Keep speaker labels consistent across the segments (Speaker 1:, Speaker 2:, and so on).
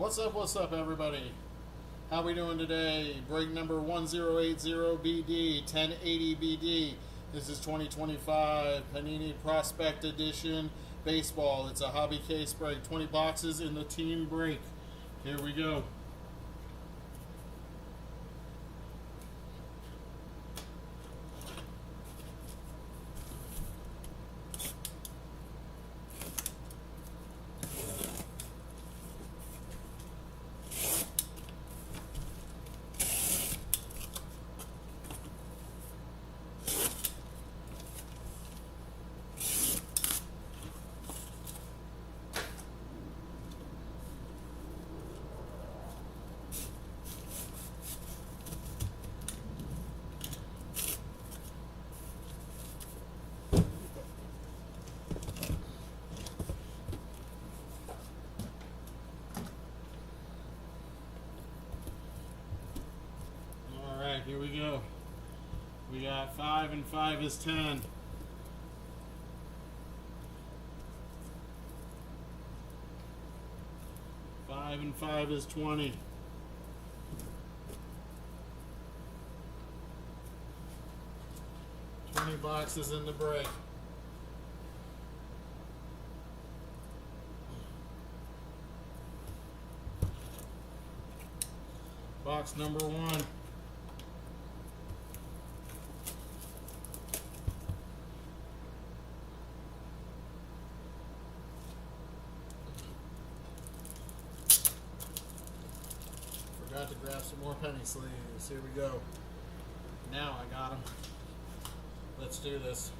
Speaker 1: What's up, everybody? How we doing today? Break number 1080BD, 1080BD. This is 2025 Panini Prospect Edition Baseball. It's a hobby case break. 20 boxes in the team break. Here we go. Here we go. We got 5 and 5 is 10. Five and 5 is 20. 20 boxes in the break. Box number 1. Forgot to grab some more penny sleeves. Here we go. Now I got them. Let's do this.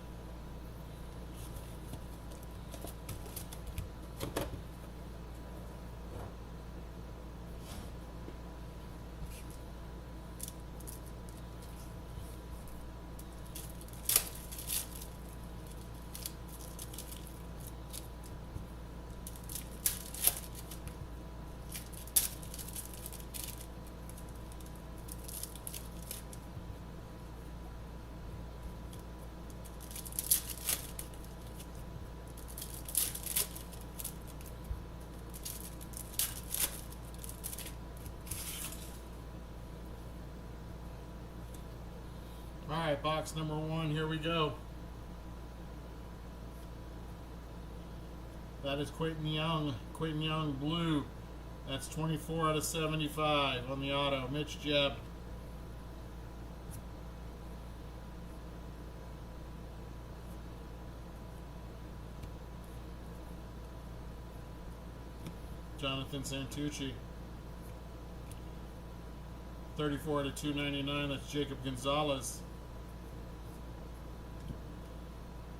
Speaker 1: Alright, box number 1, here we go. That is Quentin Young blue. That's 24 out of 75 on the auto. Mitch Jebb. Jonathan Santucci. 34 to 299. That's Jacob Gonzalez.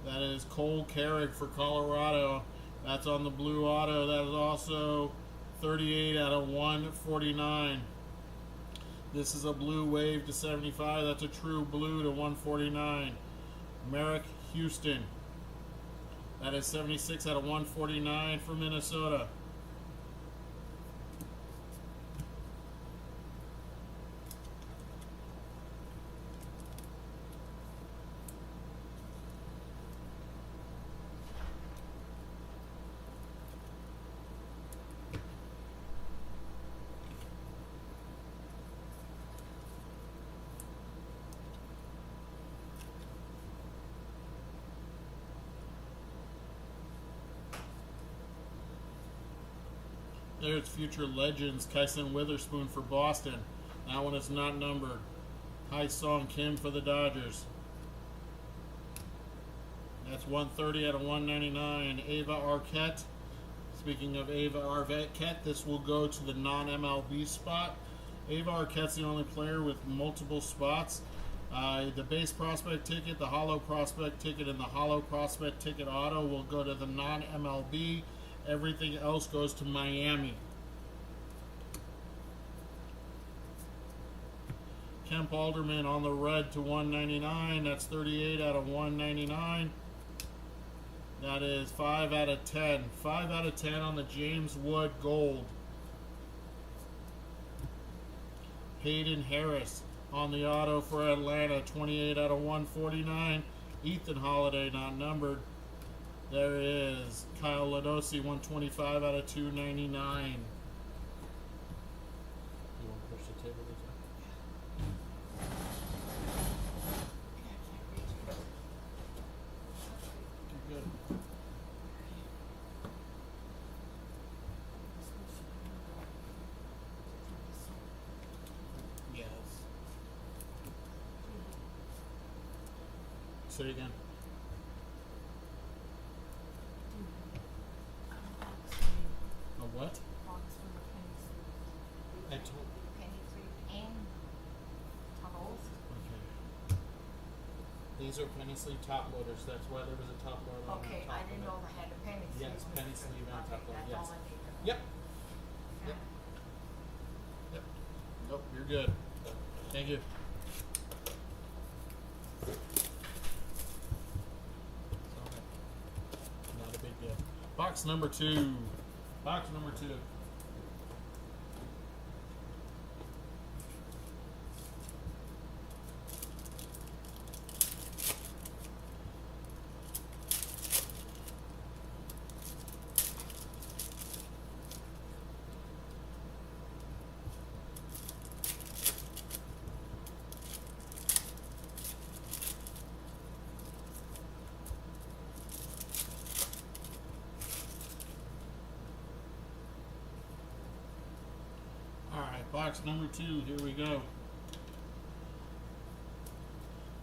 Speaker 1: That is Cole Carrick for Colorado. That's on the blue auto. That is also 38 out of 149. This is a blue wave to 75. That's a true blue to 149. Merrick Houston. That is 76 out of 149 for Minnesota. There's Future Legends, Kyson Witherspoon for Boston. That one is not numbered. Hai Song Kim for the Dodgers. That's 130 out of 199. Ava Arquette. Speaking of Ava Arquette, this will go to the non-MLB spot. Ava Arquette's the only player with multiple spots. The base prospect ticket, the hollow prospect ticket, and the hollow prospect ticket auto will go to the non-MLB. Everything else goes to Miami. Kemp Alderman on the red to 199. That's 38 out of 199. That is 5 out of 10. 5 out of 10 on the James Wood gold. Hayden Harris on the auto for Atlanta. 28 out of 149. Ethan Holiday not numbered. There is Kyle Ladosi, 125 out of 299. Say again. A what? I told.
Speaker 2: Penny sleeve and towels.
Speaker 1: Okay. These are penny sleeve top loaders. That's why there was a top loader on
Speaker 2: Okay,
Speaker 1: the top
Speaker 2: I
Speaker 1: of
Speaker 2: didn't
Speaker 1: it.
Speaker 2: know they had a penny sleeve.
Speaker 1: Yes, penny sleeve and
Speaker 2: Okay,
Speaker 1: top loader.
Speaker 2: that's
Speaker 1: Yes.
Speaker 2: all I needed.
Speaker 1: Yep. Yep. Yep. Nope, you're good. Thank you. Okay. Not a big deal. Box number 2. Box number 2. Alright, box number 2, here we go.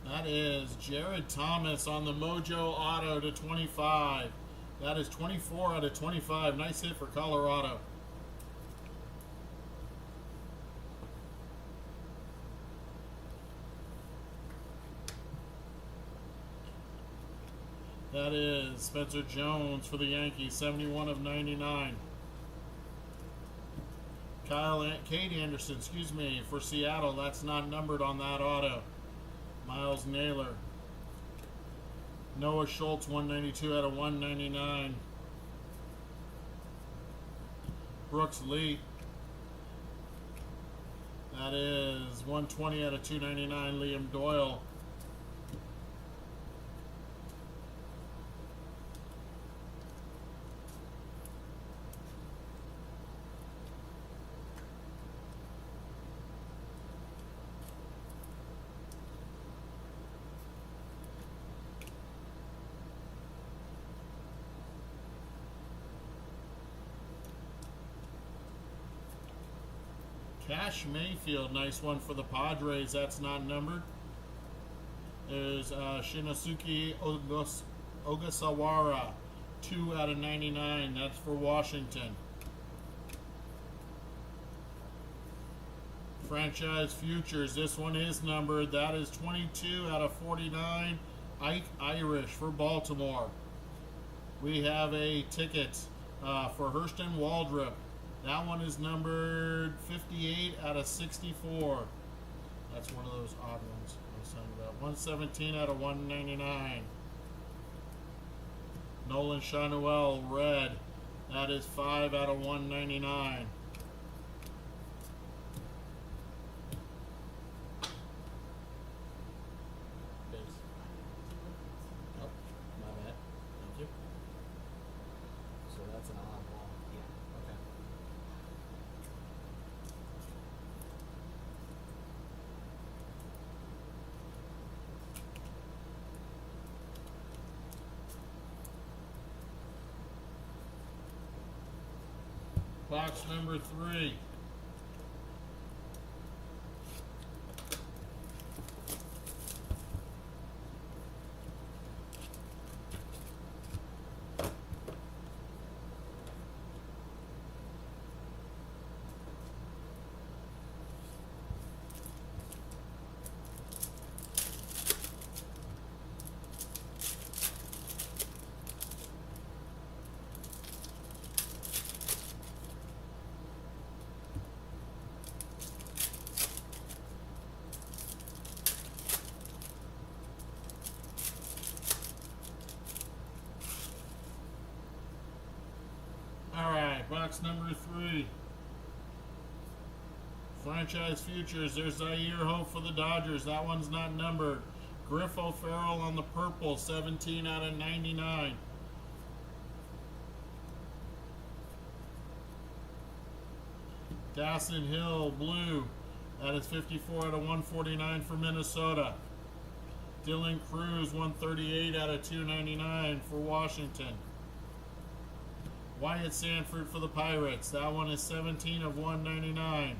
Speaker 1: That is Jared Thomas on the Mojo Auto to 25. That is 24 out of 25. Nice hit for Colorado. That is Spencer Jones for the Yankees, 71 of 99. Kate Anderson, for Seattle. That's not numbered on that auto. Miles Naylor. Noah Schultz, 192 out of 199. Brooks Lee. That is 120 out of 299. Liam Doyle. Cash Mayfield, nice one for the Padres. That's not numbered. There's Shinosuke Ogasawara, 2 out of 99. That's for Washington. Franchise Futures, this one is numbered. That is 22 out of 49. Ike Irish for Baltimore. We have a ticket for Hurston Waldrop. That one is numbered 58 out of 64. That's one of those odd ones I was talking about. 117 out of 199. Nolan Shanuel, red. That is 5 out of 199. Base. Nope, my bad. Thank you. So that's an odd one. Yeah. Okay. Box number 3. Alright, box number 3. Franchise Futures. There's Zaire Hope for the Dodgers. That one's not numbered. Griff O'Farrell on the purple, 17 out of 99. Dasson Hill, blue. That is 54 out of 149 for Minnesota. Dylan Cruz, 138 out of 299 for Washington. Wyatt Sanford for the Pirates. That one is 17 of 199.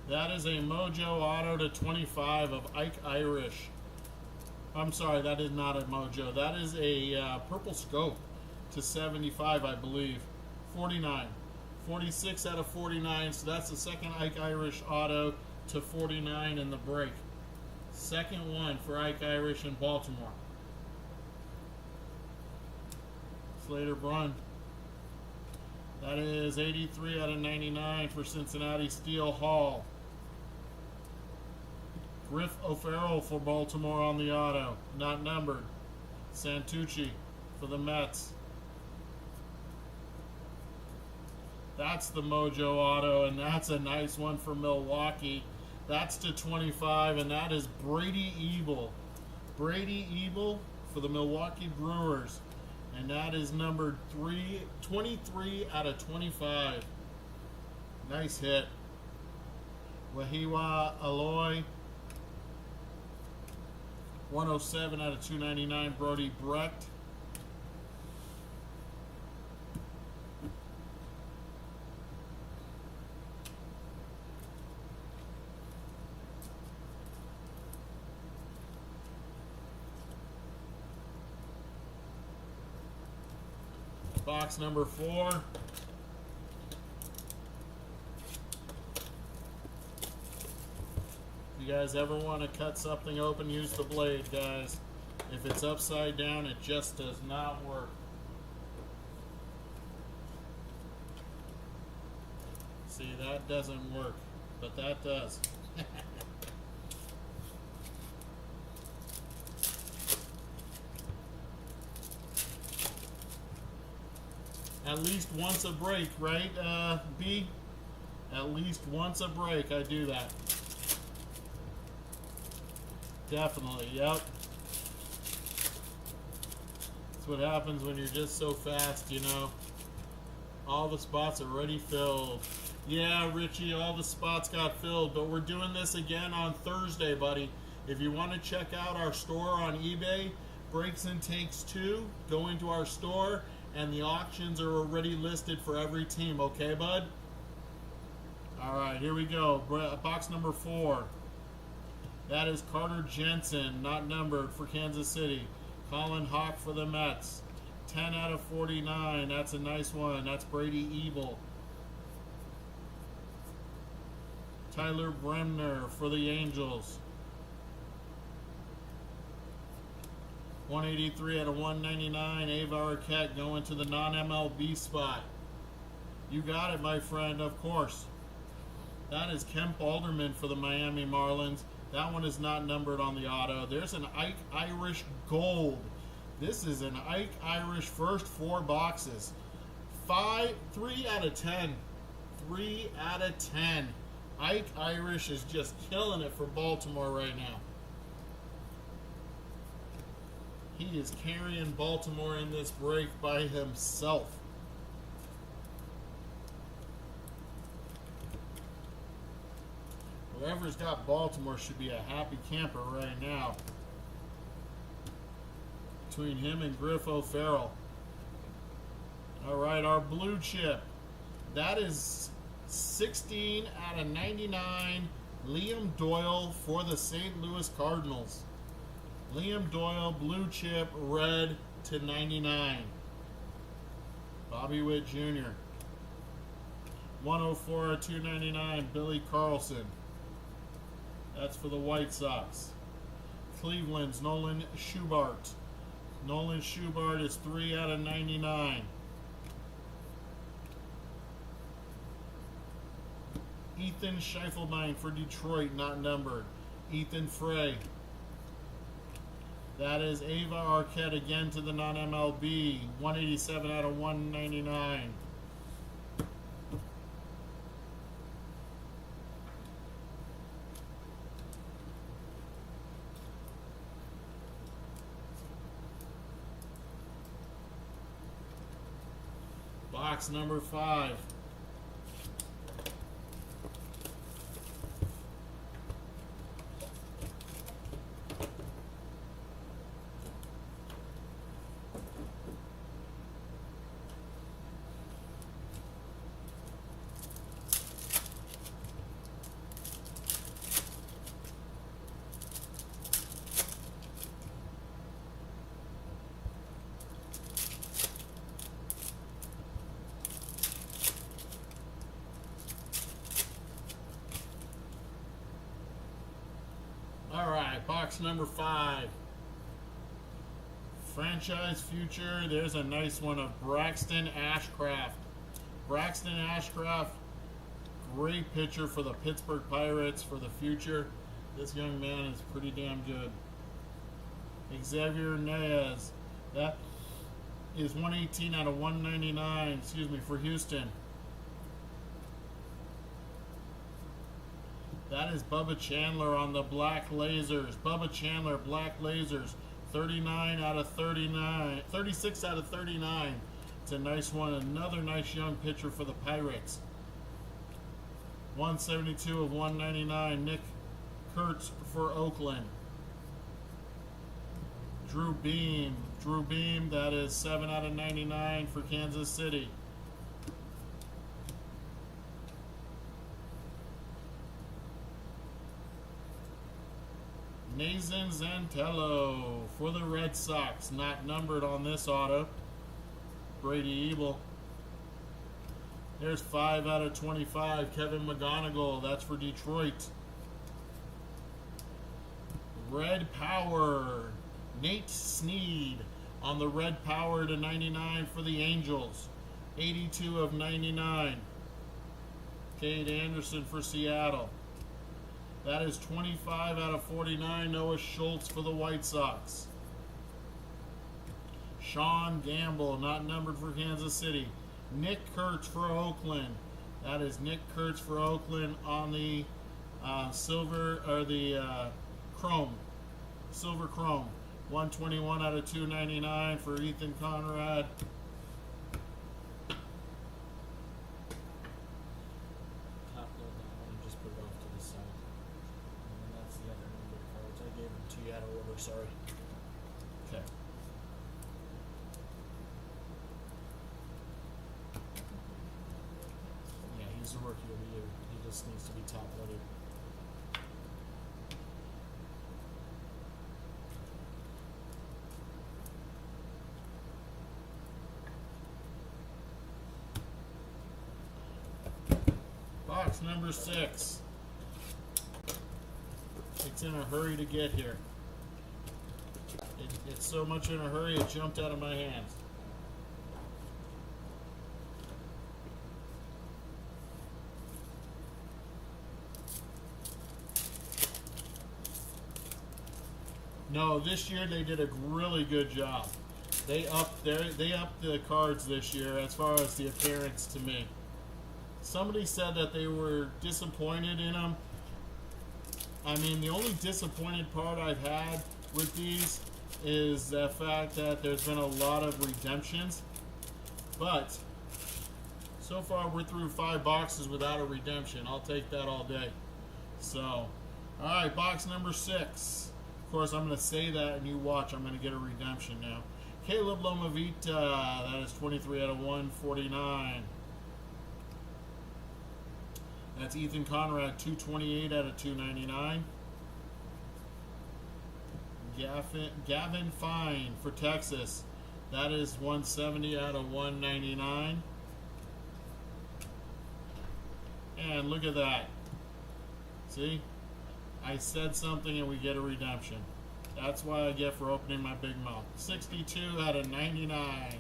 Speaker 1: That is a Mojo Auto to 25 of Ike Irish. I'm sorry, that is not a Mojo. That is a Purple Scope to 75, I believe. 49. 46 out of 49, so that's the second Ike Irish Auto to 49 in the break. Second one for Ike Irish in Baltimore. Slater Brun. That is 83 out of 99 for Cincinnati Steel Hall. Griff O'Farrell for Baltimore on the auto, not numbered. Santucci for the Mets. That's the Mojo Auto, and that's a nice one for Milwaukee. That's to 25, and that is Brady Ebel. Brady Ebel for the Milwaukee Brewers, and that is numbered 23 out of 25. Nice hit. Wahiwa Aloy, 107 out of 299, Brody Brecht. Box number 4. If you guys ever want to cut something open, use the blade, guys. If it's upside down, it just does not work. See, that doesn't work, but that does. At least once a break, right, B? At least once a break, I do that. Definitely, yep. That's what happens when you're just so fast, you know. All the spots are already filled. Yeah, Richie, all the spots got filled, but we're doing this again on Thursday, buddy. If you want to check out our store on eBay, Breaks and Takes 2, go into our store, and the auctions are already listed for every team, okay, bud? All right, here we go. Box number 4. That is Carter Jensen, not numbered, for Kansas City. Colin Hawk for the Mets. 10 out of 49. That's a nice one. That's Brady Ebel. Tyler Bremner for the Angels. 183 out of 199. Ava Arquette going to the non-MLB spot. You got it, my friend, of course. That is Kemp Alderman for the Miami Marlins. That one is not numbered on the auto. There's an Ike Irish Gold. This is an Ike Irish first 4 boxes. 3 out of 10. 3 out of 10. Ike Irish is just killing it for Baltimore right now. He is carrying Baltimore in this break by himself. Whoever's got Baltimore should be a happy camper right now. Between him and Griff O'Farrell. All right, our blue chip. That is 16 out of 99. Liam Doyle for the St. Louis Cardinals. Liam Doyle, blue chip, red to 99. Bobby Witt Jr. 104 out of 299. Billy Carlson. That's for the White Sox. Cleveland's Nolan Schubart. Nolan Schubart is 3 out of 99. Ethan Schiefelbein for Detroit, not numbered. Ethan Frey. That is Ava Arquette again to the non-MLB. 187 out of 199. Box number 5. Box number 5. Franchise future. There's a nice one of Braxton Ashcraft. Braxton Ashcraft, great pitcher for the Pittsburgh Pirates for the future. This young man is pretty damn good. Xavier Nez. That is 118 out of 199, for Houston. That is Bubba Chandler on the Black Lasers. Bubba Chandler, Black Lasers. 39 out of 39. 36 out of 39. It's a nice one. Another nice young pitcher for the Pirates. 172 of 199. Nick Kurtz for Oakland. Drew Beam. Drew Beam, that is 7 out of 99 for Kansas City. Nathan Zantello for the Red Sox. Not numbered on this auto. Brady Ebel. There's 5 out of 25. Kevin McGonigal. That's for Detroit. Red Power. Nate Snead on the Red Power to 99 for the Angels. 82 of 99. Cade Anderson for Seattle. That is 25 out of 49. Noah Schultz for the White Sox. Sean Gamble, not numbered for Kansas City. Nick Kurtz for Oakland. That is Nick Kurtz for Oakland on the silver, or the chrome. Silver chrome. 121 out of 299 for Ethan Conrad. Top load that one and just put it off to the side. And that's the other numbered cards. I gave them to you out of order, sorry. Okay. Yeah, he's the rookie of the year. He just needs to be top loaded. Box number 6. It's in a hurry to get here. It's so much in a hurry it jumped out of my hands. No, this year they did a really good job. They upped the cards this year as far as the appearance to me. Somebody said that they were disappointed in them. I mean, the only disappointed part I've had with these is the fact that there's been a lot of redemptions. But so far we're through 5 boxes without a redemption. I'll take that all day. So, alright, box number 6. Of course, I'm going to say that and you watch. I'm going to get a redemption now. Caleb Lomavita, that is 23 out of 149. That's Ethan Conrad, 228 out of 299. Gavin Fine for Texas. That is 170 out of 199. And look at that. See? I said something and we get a redemption. That's what I get for opening my big mouth. 62 out of 99.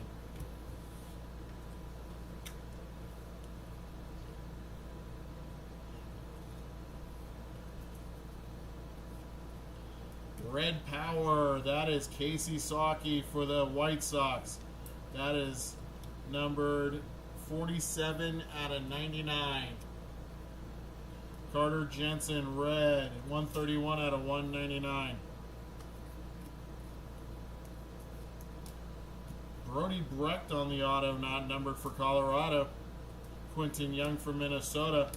Speaker 1: Red Power, that is Casey Saki for the White Sox. That is numbered 47 out of 99. Carter Jensen, red, 131 out of 199. Brody Brecht on the auto, not numbered for Colorado. Quentin Young for Minnesota.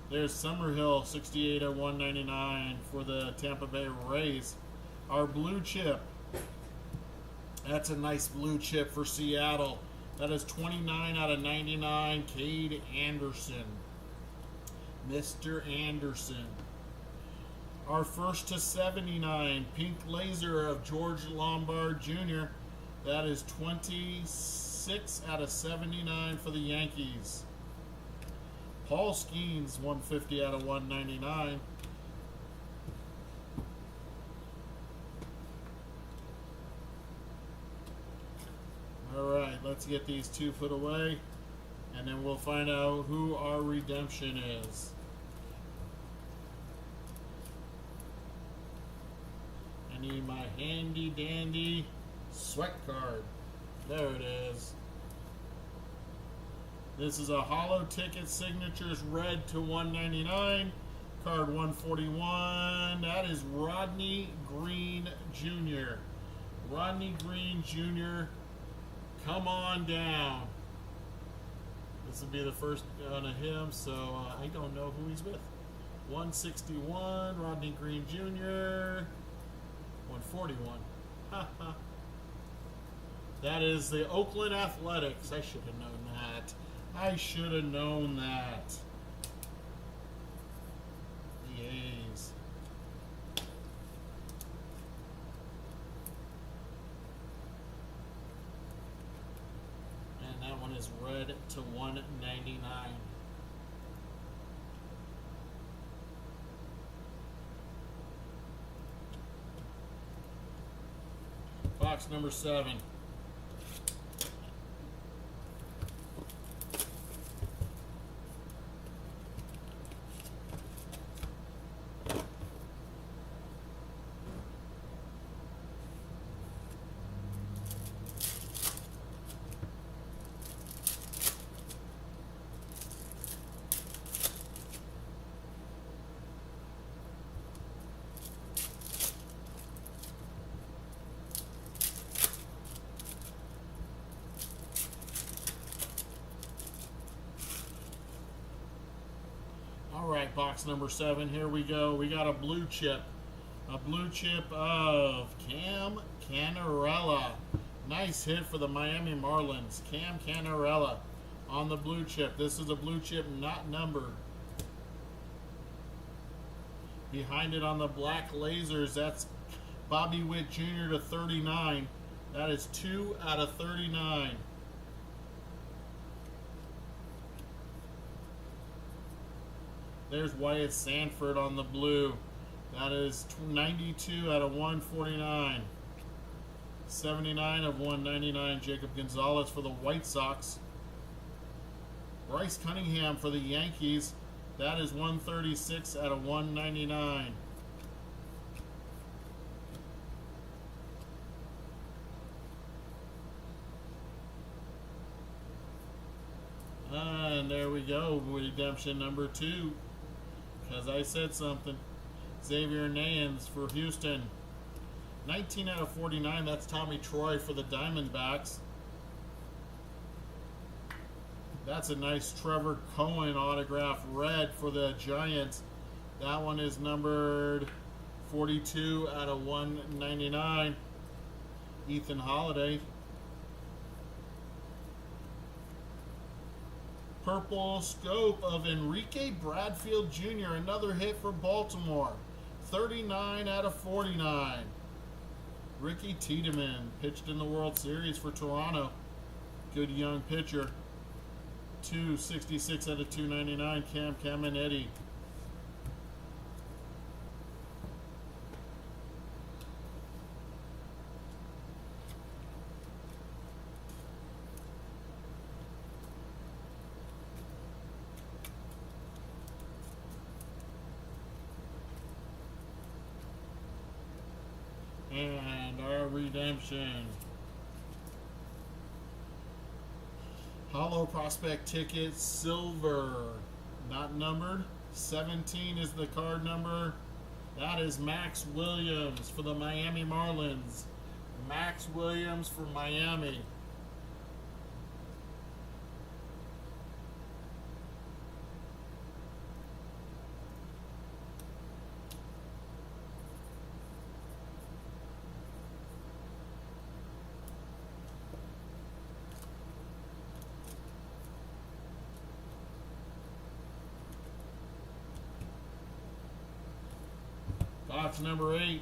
Speaker 1: There's Summerhill, 68 of 199 for the Tampa Bay Rays. Our blue chip. That's a nice blue chip for Seattle. That is 29 out of 99, Cade Anderson. Mr. Anderson. Our first to 79, pink laser of George Lombard Jr. That is 26 out of 79 for the Yankees. Paul Skeens, 150 out of 199. Alright, let's get these two put away, and then we'll find out who our redemption is. I need my handy dandy sweat card. There it is. This is a hollow ticket signatures red to 199. Card 141. That is Rodney Green Jr. Rodney Green Jr. Come on down. This will be the first one of him, so I don't know who he's with. 161, Rodney Green Jr. 141. That is the Oakland Athletics. I should have known that. I should have known that. The A's. And that one is red to 199. Box number 7. Alright, box number 7. Here we go. We got a blue chip. A blue chip of Cam Canarella. Nice hit for the Miami Marlins. Cam Canarella on the blue chip. This is a blue chip not numbered. Behind it on the black lasers, that's Bobby Witt Jr. to 39. That is 2 out of 39. There's Wyatt Sanford on the blue. That is 92 out of 149. 79 of 199. Jacob Gonzalez for the White Sox. Bryce Cunningham for the Yankees. That is 136 out of 199. And there we go. Redemption number 2. Because I said something. Xavier Nayans for Houston. 19 out of 49. That's Tommy Troy for the Diamondbacks. That's a nice Trevor Cohen autograph red for the Giants. That one is numbered 42 out of 199. Ethan Holiday. Purple scope of Enrique Bradfield Jr. Another hit for Baltimore. 39 out of 49. Ricky Tiedemann pitched in the World Series for Toronto. Good young pitcher. 266 out of 299. Cam Caminetti. And our redemption. Hollow prospect ticket, silver. Not numbered. 17 is the card number. That is Max Williams for the Miami Marlins. Max Williams for Miami. Box number 8.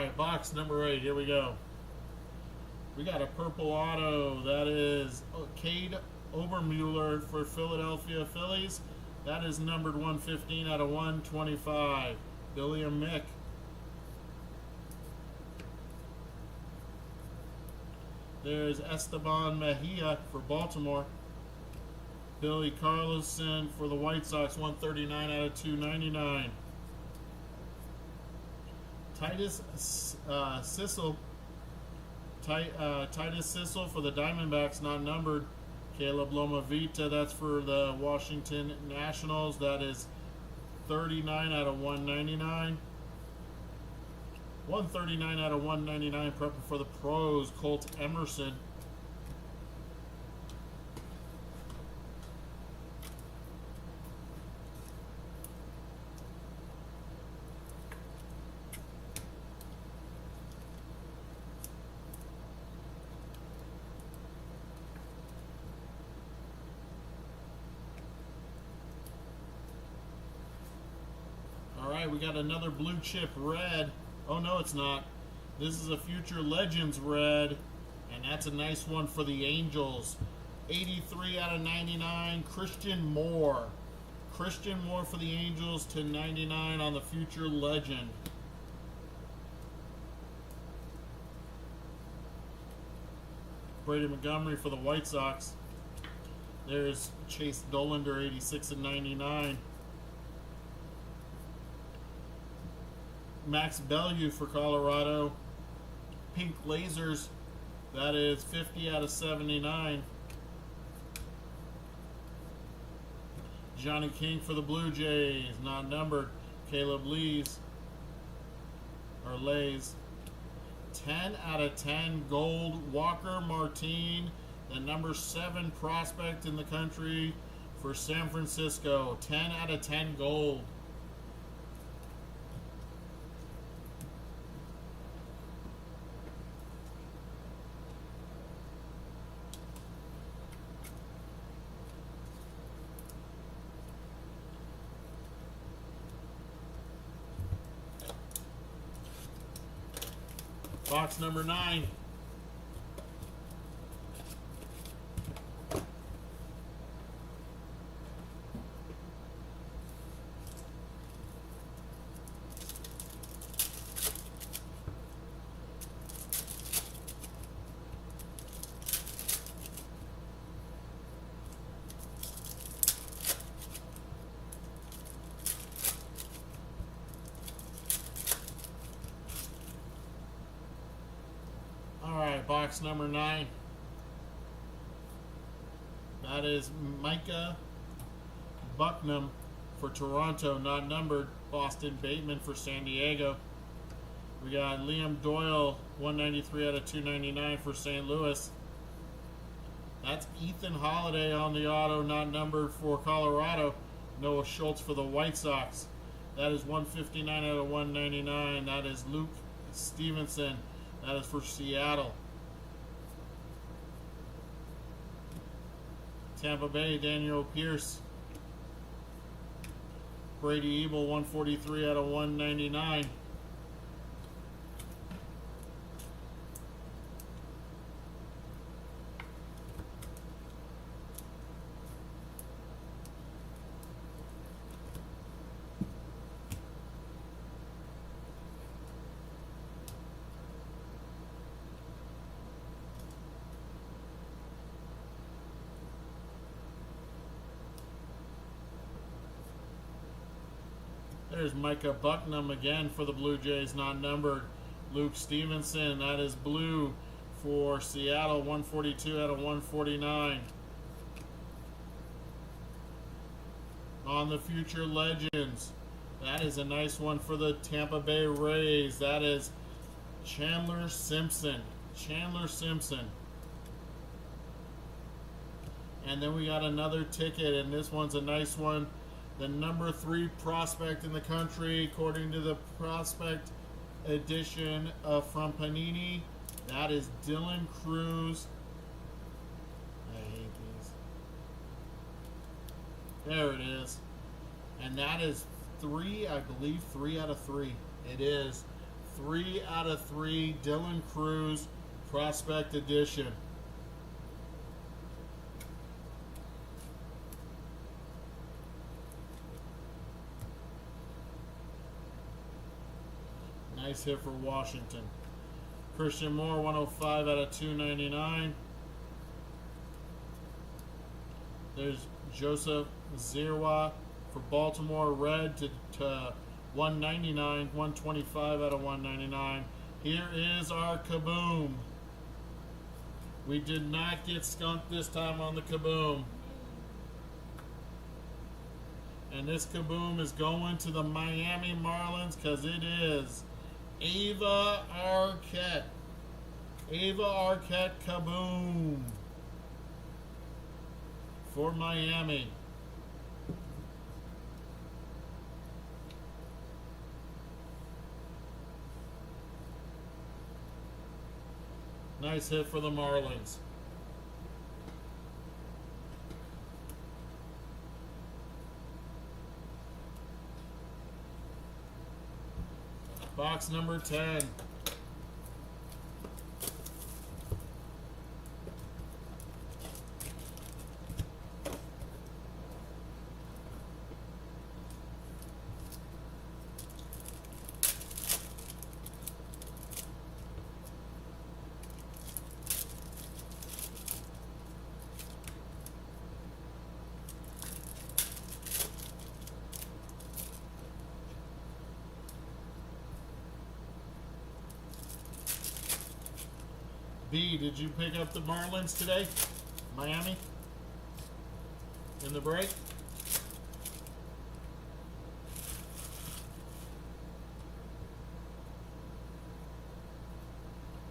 Speaker 1: right, box number 8. Here we go. We got a purple auto. That is Cade Obermuller for Philadelphia Phillies. That is numbered 115 out of 125. Billy and Mick. There's Esteban Mejia for Baltimore. Billy Carlson for the White Sox, 139 out of 299. Titus Sissel for the Diamondbacks, not numbered. Caleb Lomavita, that's for the Washington Nationals. That is 39 out of 199. 139 out of 199, prepping for the pros, Colt Emerson. Alright, we got another blue chip red. Oh, no, it's not. This is a Future Legends red, and that's a nice one for the Angels. 83 out of 99, Christian Moore. Christian Moore for the Angels to 99 on the Future Legend. Brady Montgomery for the White Sox. There's Chase Dollander, 86 and 99. Max Bellew for Colorado. Pink Lasers, that is 50 out of 79. Johnny King for the Blue Jays, not numbered. Caleb Lays. 10 out of 10 gold. Walker Martin, the number 7 prospect in the country for San Francisco. 10 out of 10 gold. Box number 9. Box number 9. That is Micah Bucknam for Toronto, not numbered. Boston Bateman for San Diego. We got Liam Doyle, 193 out of 299 for St. Louis. That's Ethan Holiday on the auto, not numbered for Colorado. Noah Schultz for the White Sox. That is 159 out of 199. That is Luke Stevenson. That is for Seattle. Tampa Bay, Daniel Pierce. Brady Ebel, 143 out of 199. There's Micah Bucknam again for the Blue Jays, not numbered. Luke Stevenson, that is blue for Seattle, 142 out of 149. On the Future Legends, that is a nice one for the Tampa Bay Rays. That is Chandler Simpson. And then we got another ticket, and this one's a nice one. The number 3 prospect in the country, according to the prospect edition from Panini. That is Dylan Cruz. I hate these. There it is. And that is 3, I believe, 3 out of 3. It is 3 out of 3, Dylan Cruz, Prospect Edition. Nice hit for Washington. Christian Moore, 105 out of 299. There's Joseph Zerwa for Baltimore, red to 199, 125 out of 199. Here is our Kaboom. We did not get skunked this time on the Kaboom. And this Kaboom is going to the Miami Marlins because it is Ava Arquette. Ava Arquette Kaboom for Miami. Nice hit for the Marlins. Box number 10. B, did you pick up the Marlins today? Miami? In the break?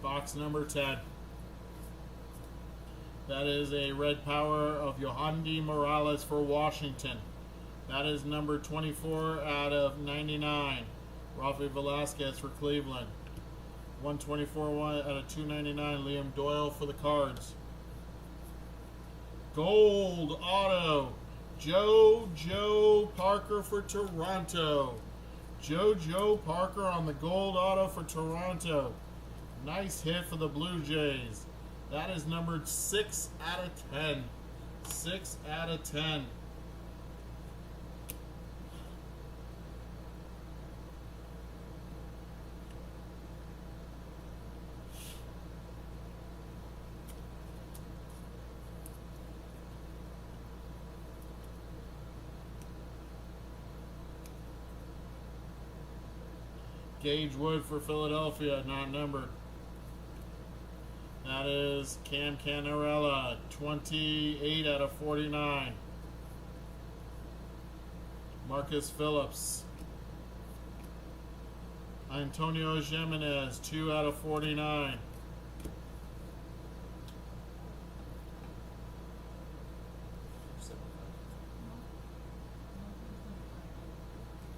Speaker 1: Box number 10. That is a red power of Yohandy Morales for Washington. That is number 24 out of 99. Rafi Velasquez for Cleveland. 124 out of 299, Liam Doyle for the Cards. Gold auto, Joe Parker for Toronto. Joe Parker on the gold auto for Toronto. Nice hit for the Blue Jays. That is numbered 6 out of 10. 6 out of 10. Gage Wood for Philadelphia, not numbered. That is Cam Canarella, 28 out of 49. Marcus Phillips. Antonio Jimenez, 2 out of 49.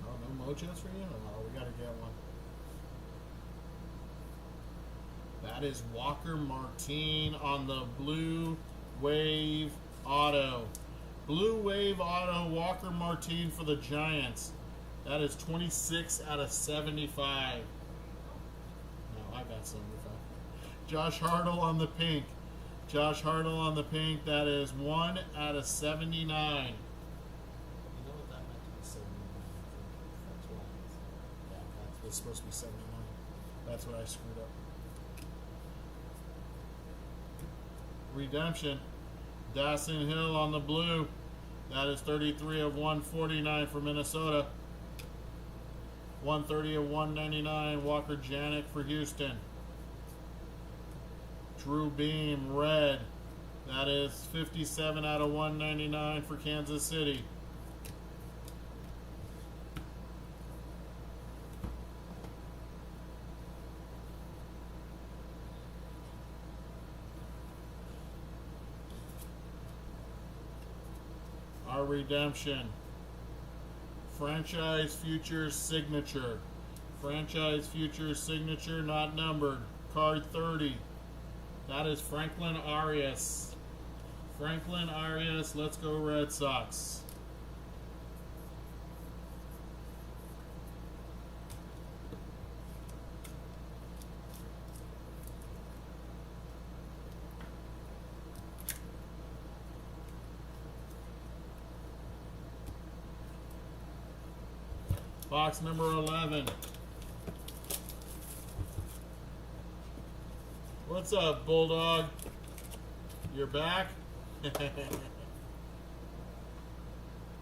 Speaker 1: Oh, no Mojos for you? No, we gotta get one. That is Walker Martin on the Blue Wave Auto. Blue Wave Auto, Walker Martin for the Giants. That is 26 out of 75. No, I got 75. Josh Hartle on the pink. Josh Hartle on the pink. That is 1 out of 79.
Speaker 3: You know what that meant to be 79? That's why.
Speaker 1: Yeah, that's supposed to be 79. That's what I screwed up. Redemption. Dawson Hill on the blue. That is 33 of 149 for Minnesota. 130 of 199. Walker Janik for Houston. Drew Beam, red. That is 57 out of 199 for Kansas City. Our redemption. Franchise Future Signature. Franchise Future Signature, not numbered. Card 30. That is Franklin Arias. Franklin Arias, let's go Red Sox. Box number 11. What's up, Bulldog? You're back?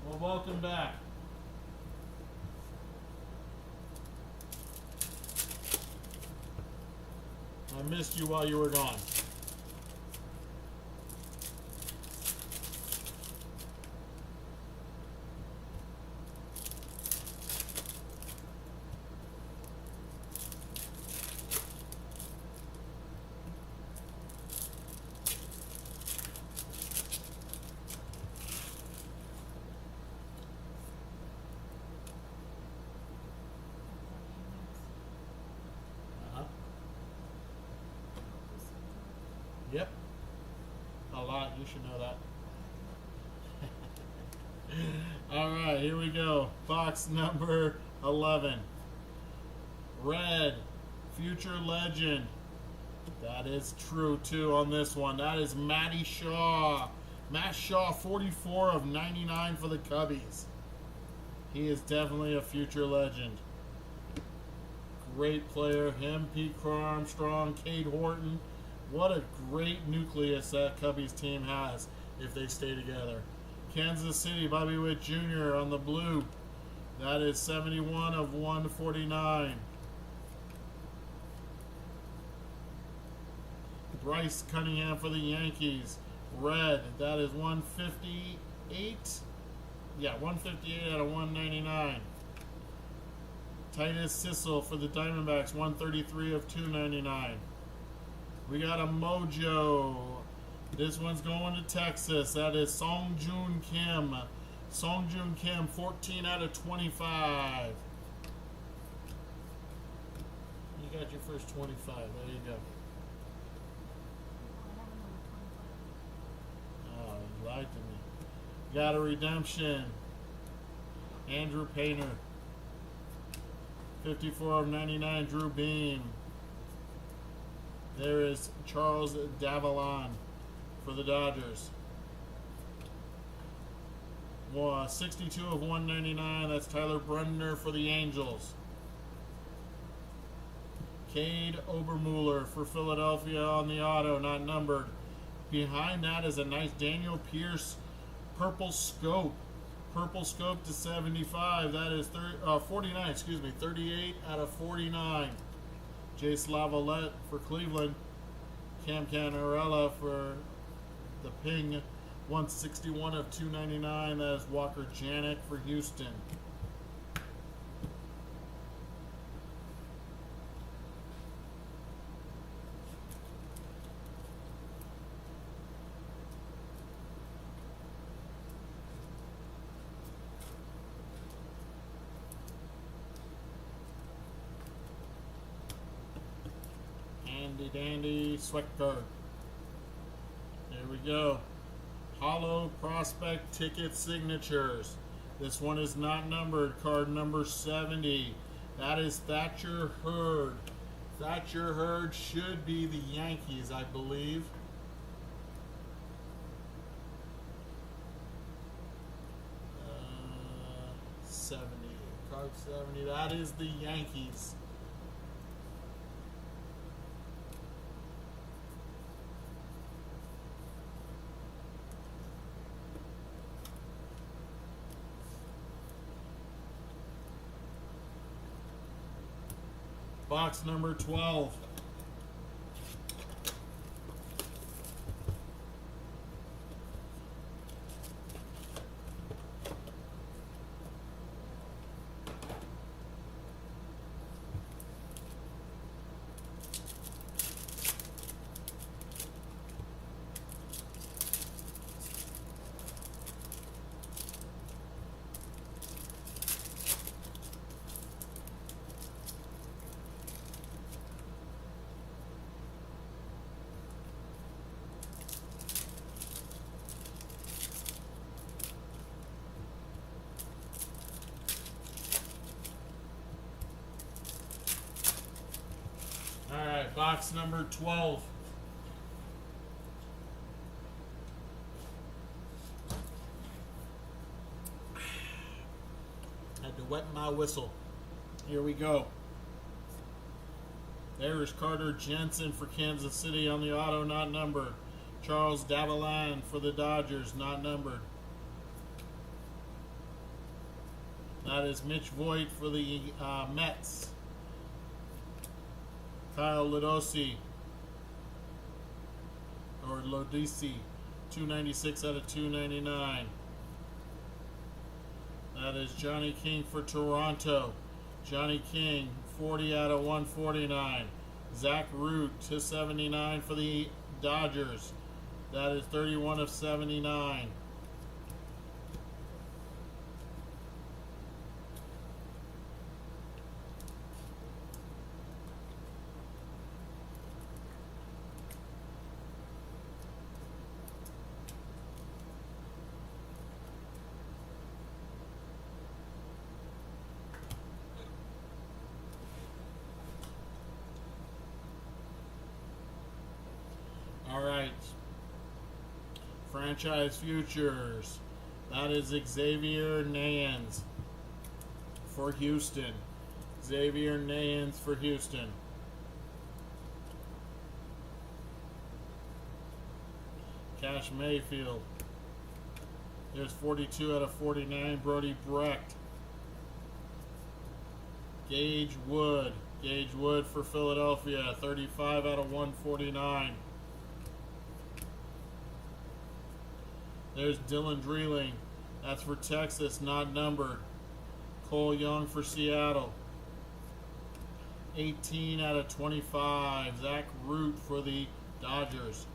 Speaker 1: Well, welcome back. I missed you while you were gone. Yep. A lot. You should know that. All right, here we go. Box number 11. Red, Future Legend. That is true, too, on this one. That is Matty Shaw. Matt Shaw, 44 of 99 for the Cubbies. He is definitely a future legend. Great player. Him, Pete Armstrong, Cade Horton. What a great nucleus that Cubbies team has if they stay together. Kansas City, Bobby Witt Jr. on the blue. That is 71 of 149. Bryce Cunningham for the Yankees. Red, that is 158. Yeah, 158 out of 199. Titus Sissel for the Diamondbacks, 133 of 299. We got a Mojo. This one's going to Texas. That is Song Joon Kim. Song Joon Kim, 14 out of 25. You got your first 25. There you go. Oh, you lied to me. Got a redemption. Andrew Painter. 54 of 99, Drew Beam. There is Charles Davalon for the Dodgers. 62 of 199, that's Tyler Brunner for the Angels. Cade Obermuller for Philadelphia on the auto, not numbered. Behind that is a nice Daniel Pierce purple scope. Purple scope to 75. That is 49, excuse me, 38 out of 49. Jace Lavalette for Cleveland. Cam Canarella for the Ping. 161 of 299. That is Walker Janik for Houston. Handy dandy Swecker. There we go. Hollow Prospect Ticket Signatures. This one is not numbered. Card number 70. That is Thatcher Hurd. Thatcher Hurd should be the Yankees, I believe. 70. Card 70. That is the Yankees. Box number 12. Alright, box number 12. Had to wet my whistle. Here we go. There's Carter Jensen for Kansas City on the auto, not numbered. Charles Davilan for the Dodgers, not numbered. That is Mitch Voigt for the Mets. Kyle Lodisi, or Lodisi, 296 out of 299. That is Johnny King for Toronto. Johnny King, 40 out of 149. Zach Root, 279 for the Dodgers. That is 31 of 79. All right. Franchise futures. That is Xavier Nayans for Houston. Xavier Nayans for Houston. Cash Mayfield. There's 42 out of 49. Brody Brecht. Gage Wood. Gage Wood for Philadelphia. 35 out of 149. There's Dylan Dreeling. That's for Texas, not numbered. Cole Young for Seattle. 18 out of 25. Zach Root for the Dodgers.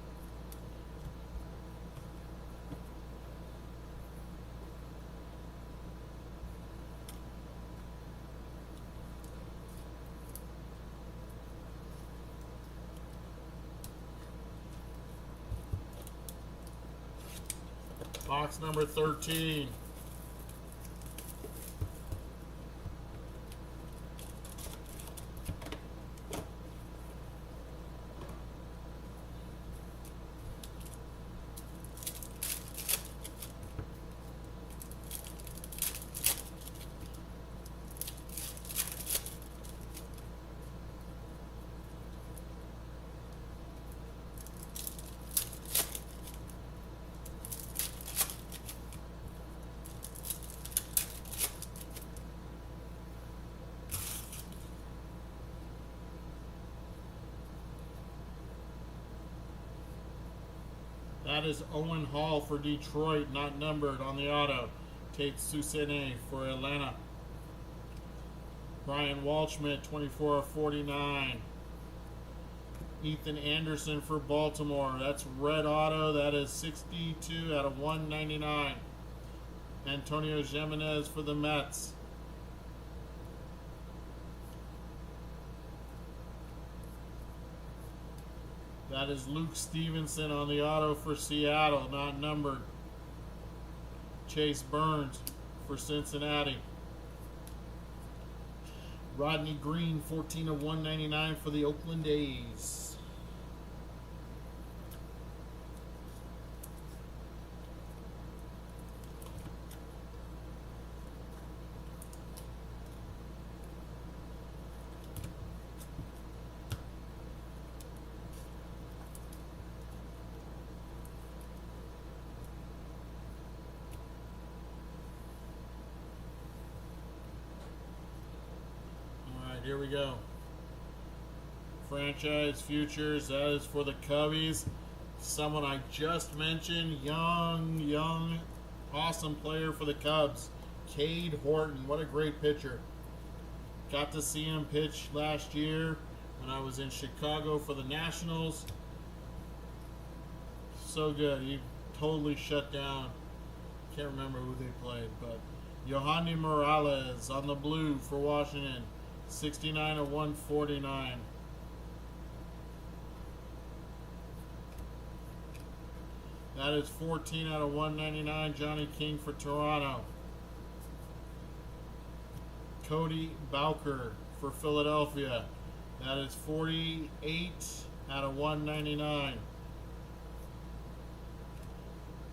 Speaker 1: Box number 13. That is Owen Hall for Detroit, not numbered on the auto. Tate Susene for Atlanta. Brian Walshman, 24 of 49. Ethan Anderson for Baltimore. That's red auto. That is 62 out of 199. Antonio Jimenez for the Mets. That is Luke Stevenson on the auto for Seattle, not numbered. Chase Burns for Cincinnati. Rodney Green, 14 of 199 for the Oakland A's. Here we go. Franchise futures. That is for the Cubbies. Someone I just mentioned. Young, awesome player for the Cubs. Cade Horton. What a great pitcher. Got to see him pitch last year when I was in Chicago for the Nationals. So good. He totally shut down. Can't remember who they played, but Yohanny Morales on the blue for Washington. 69 of 149. That is 14 out of 199. Johnny King for Toronto. Cody Bowker for Philadelphia. That is 48 out of 199.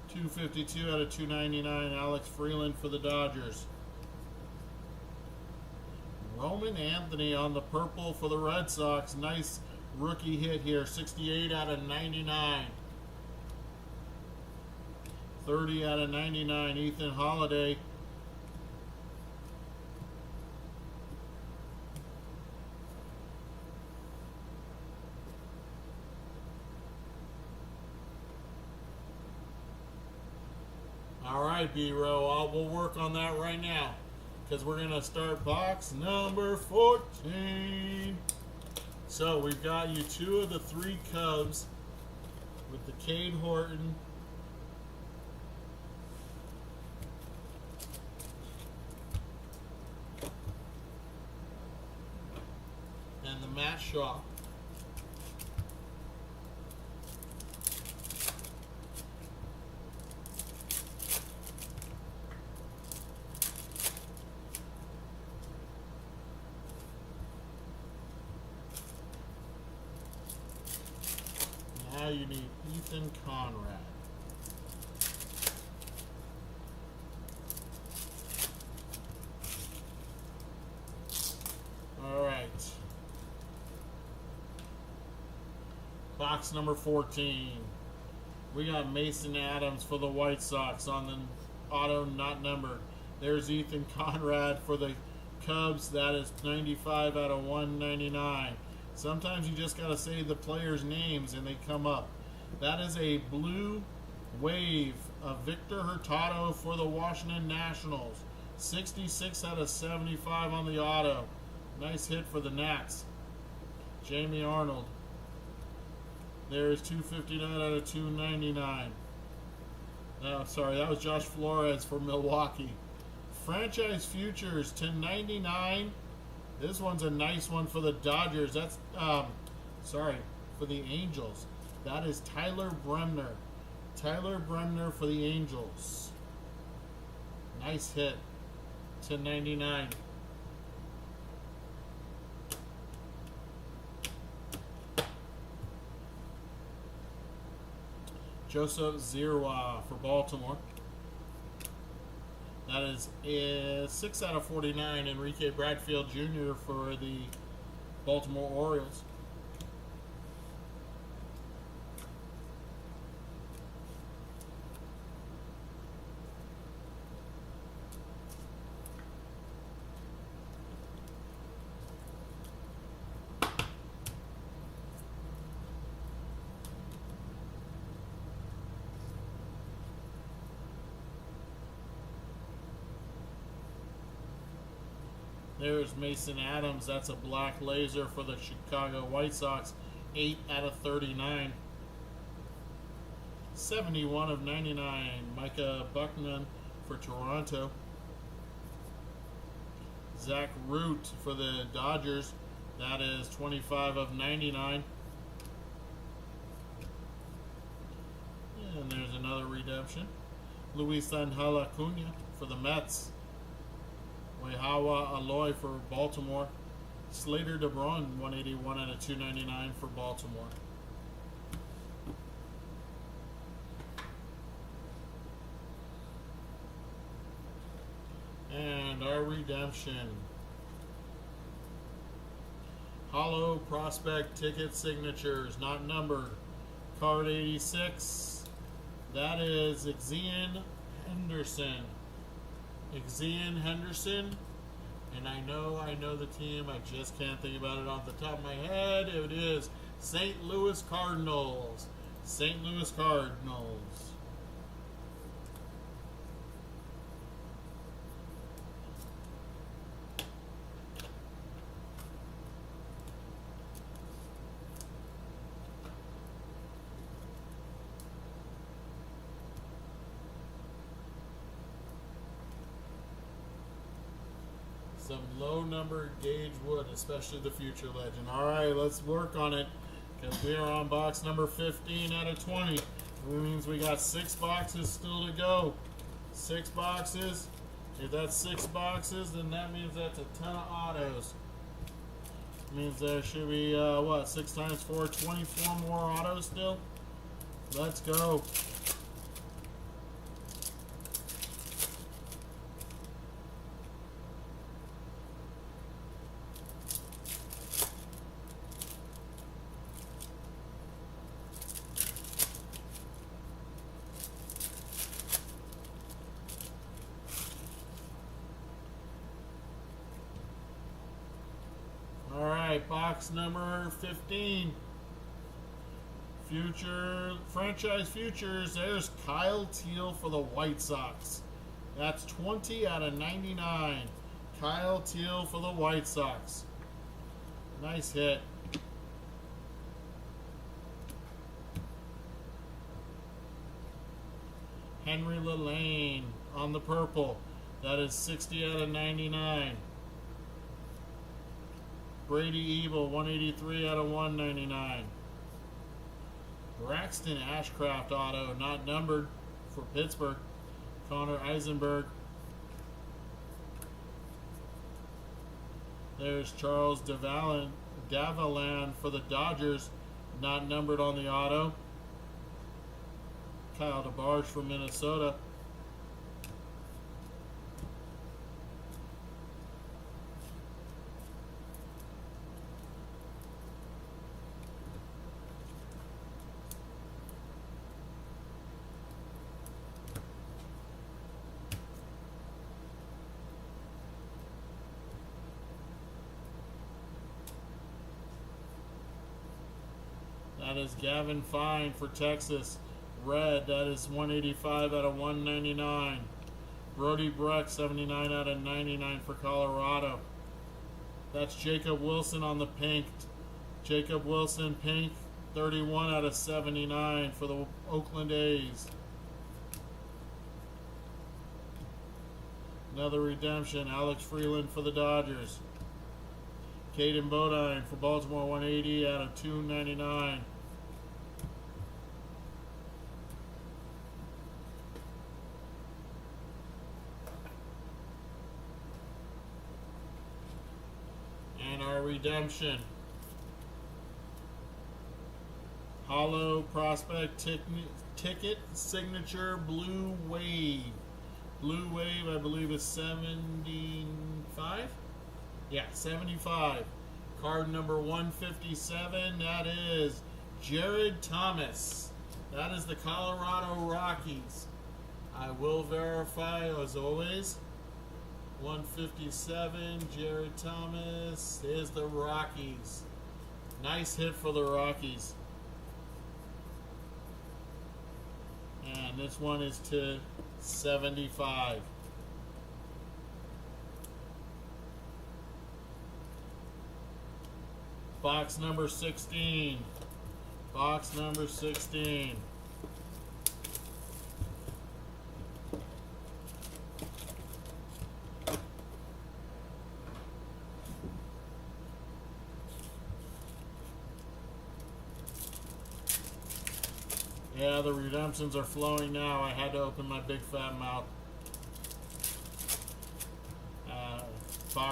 Speaker 1: 252 out of 299. Alex Freeland for the Dodgers. Roman Anthony on the purple for the Red Sox. Nice rookie hit here. 68 out of 99. 30 out of 99. Ethan Holiday. All right, B-Row. We'll work on that right now, because we're going to start box number 14. So we've got you 2 of the 3 Cubs with the Cade Horton. And the Matt Shaw. Now you need Ethan Conrad. All right. Box number 14. We got Mason Adams for the White Sox on the auto not numbered. There's Ethan Conrad for the Cubs. That is 95 out of 199. Sometimes you just got to say the players' names and they come up. That is a blue wave of Victor Hurtado for the Washington Nationals. 66 out of 75 on the auto. Nice hit for the Nats. Jamie Arnold. There's 259 out of 299. Oh, sorry, that was Josh Flores for Milwaukee. Franchise Futures, 1099. This one's a nice one for the Dodgers. That's, for the Angels. That is Tyler Bremner. Tyler Bremner for the Angels. Nice hit. 1099. Joseph Zerwa for Baltimore. That is 6 out of 49. Enrique Bradfield Jr. for the Baltimore Orioles. There's Mason Adams. That's a black laser for the Chicago White Sox. 8 out of 39. 71 of 99. Micah Buckman for Toronto. Zach Root for the Dodgers. That is 25 of 99. And there's another redemption. Luis Angel Acuna for the Mets. Wehawa Aloy for Baltimore. Slater DeBron, 181 out of 299 for Baltimore. And our redemption. Hollow Prospect Ticket Signatures, not numbered. Card 86. That is Xian Henderson. Xian Henderson, and I know the team. I just can't think about it off the top of my head. It is St. Louis Cardinals. St. Louis Cardinals. Some low number gauge wood, especially the Future Legend. All right, let's work on it, because we are on box number 15 out of 20. Which means we got 6 boxes still to go. 6 boxes. If that's 6 boxes, then that means that's a ton of autos. Means there should be, 6 times 4, 24 more autos still. Let's go. right, box number 15. Franchise futures. There's Kyle Teal for the White Sox. That's 20 out of 99. Kyle Teal for the White Sox. Nice hit. Henry Lelane on the purple. That is 60 out of 99. Brady Evil, 183 out of 199. Braxton Ashcraft auto, not numbered, for Pittsburgh. Connor Eisenberg. There's Charles Davalan for the Dodgers, not numbered on the auto. Kyle DeBarge for Minnesota. That is Gavin Fine for Texas. Red, that is 185 out of 199. Brody Breck, 79 out of 99 for Colorado. That's Jacob Wilson on the pink. Jacob Wilson, pink, 31 out of 79 for the Oakland A's. Another redemption, Alex Freeland for the Dodgers. Caden Bodine for Baltimore, 180 out of 299. And our redemption. Hollow Prospect Ticket Signature Blue Wave. Blue Wave, I believe, is 75? Yeah, 75. Card number 157, that is Jared Thomas. That is the Colorado Rockies. I will verify, as always. 157, Jared Thomas is the Rockies. Nice hit for the Rockies. And this one is to 75. Box number 16. Box number 16. Yeah, the redemptions are flowing now. I had to open my big fat mouth.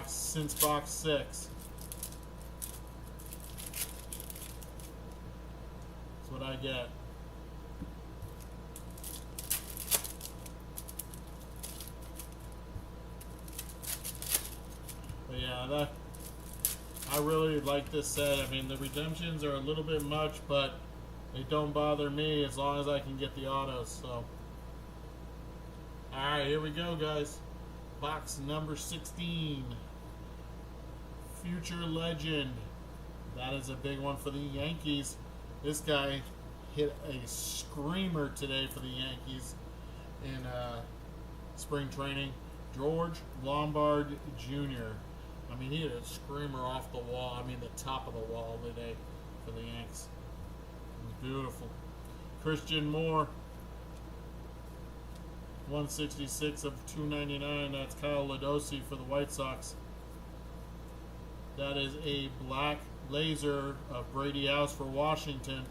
Speaker 1: Since box 6. That's what I get. But yeah, I really like this set. I mean, the redemptions are a little bit much, but they don't bother me as long as I can get the autos. So, alright, here we go, guys. Box number 16. Future Legend. That is a big one for the Yankees. This guy hit a screamer today for the Yankees in spring training. George Lombard Jr. I mean, he hit a screamer off the wall. I mean, the top of the wall today for the Yanks. Beautiful. Christian Moore, 166 of 299. That's Kyle Ladosi for the White Sox. That is a black laser of Brady House for Washington.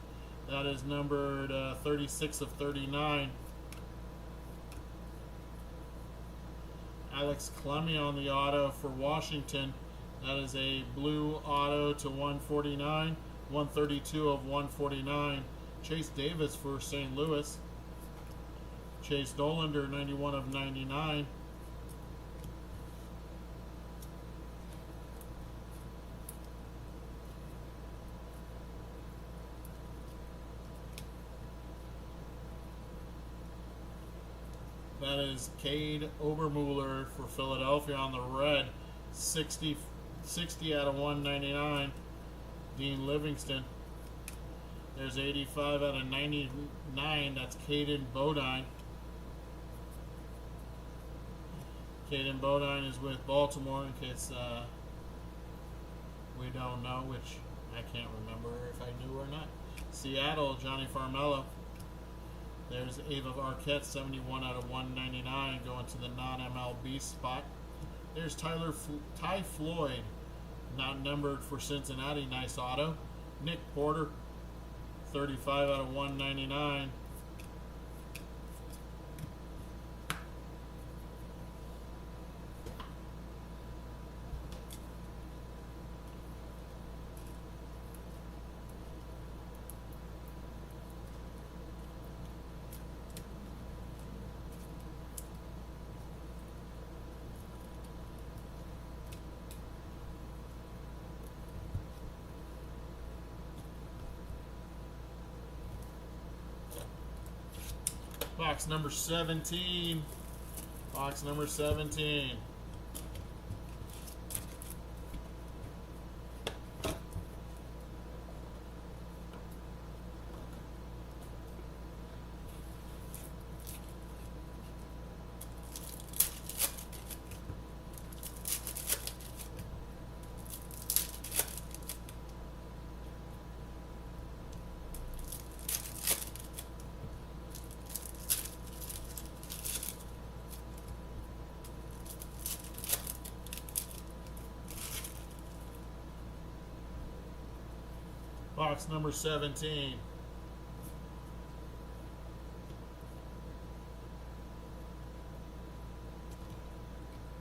Speaker 1: That is numbered 36 of 39. Alex Clemmie on the auto for Washington. That is a blue auto to 149. 132 of 149. Chase Davis for St. Louis. Chase Dolander, 91 of 99. That is Cade Obermuller for Philadelphia on the red. 60 60 out of 199, Dean Livingston. There's 85 out of 99, that's Caden Bodine. Caden Bodine is with Baltimore, in case we don't know, which I can't remember if I knew or not. Seattle, Johnny Farmello. There's Ava Arquette, 71 out of 199, going to the non-MLB spot. There's Ty Floyd, not numbered for Cincinnati, nice auto. Nick Porter, 35 out of 199. Box number 17. Box number 17. Box number 17.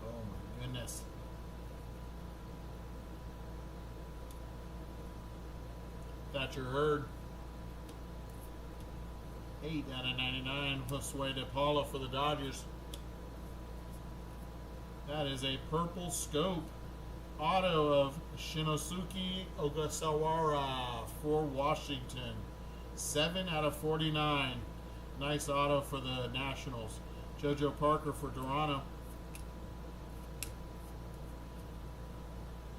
Speaker 1: Oh my goodness. Thatcher Hurd. 8 out of 99. Josue De Paula for the Dodgers. That is a purple scope auto of Shinosuke Ogasawara for Washington. 7 out of 49. Nice auto for the Nationals. JoJo Parker for Toronto.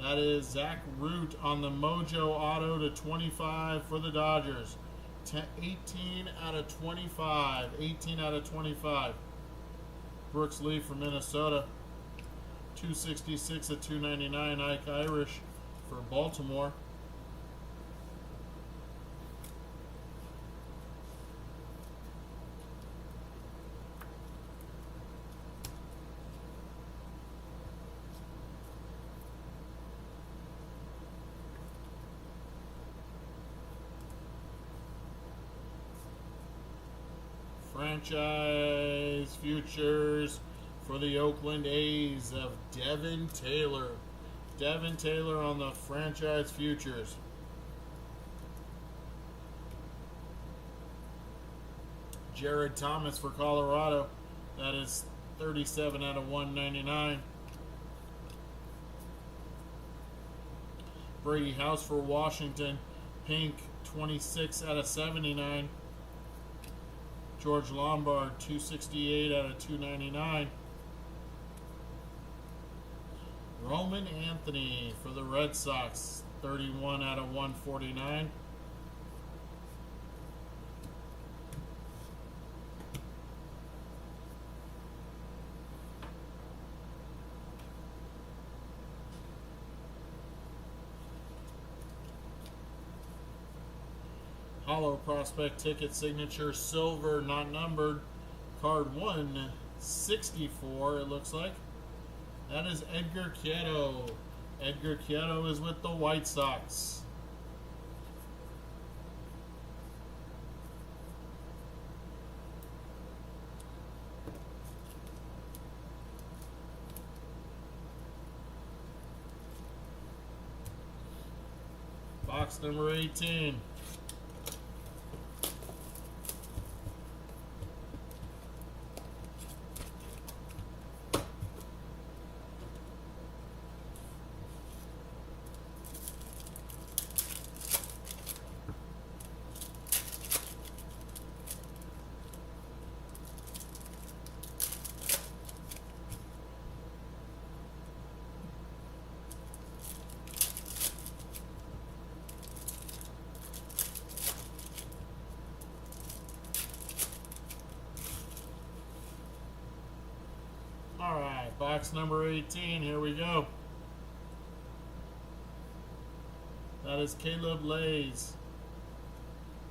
Speaker 1: That is Zach Root on the Mojo auto to 25 for the Dodgers. 18 out of 25. 18 out of 25. Brooks Lee from Minnesota. 266 at 299, Ike Irish for Baltimore. Franchise futures for the Oakland A's of Devin Taylor. Devin Taylor on the franchise futures. Jared Thomas for Colorado. That is 37 out of 199. Brady House for Washington. Pink, 26 out of 79. George Lombard, 268 out of 299. Roman Anthony for the Red Sox, 31 out of 149. Hollow prospect ticket signature, silver, not numbered. Card 164, it looks like. That is Edgar Quieto. Edgar Quieto is with the White Sox. Box number 18. Box number 18. Here we go. That is Caleb Lays.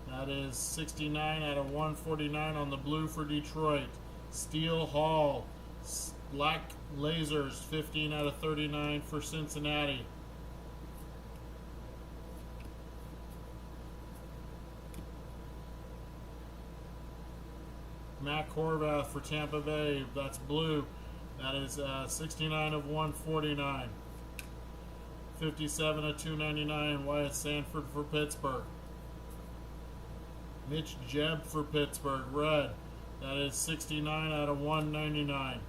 Speaker 1: That is 69 out of 149 on the blue for Detroit. Steel Hall. Black Lasers. 15 out of 39 for Cincinnati. Matt Horvath for Tampa Bay. That's blue. That is 69 of 149. 57 of 299. Wyatt Sanford for Pittsburgh. Mitch Jebb for Pittsburgh. Red. That is 69 out of 199.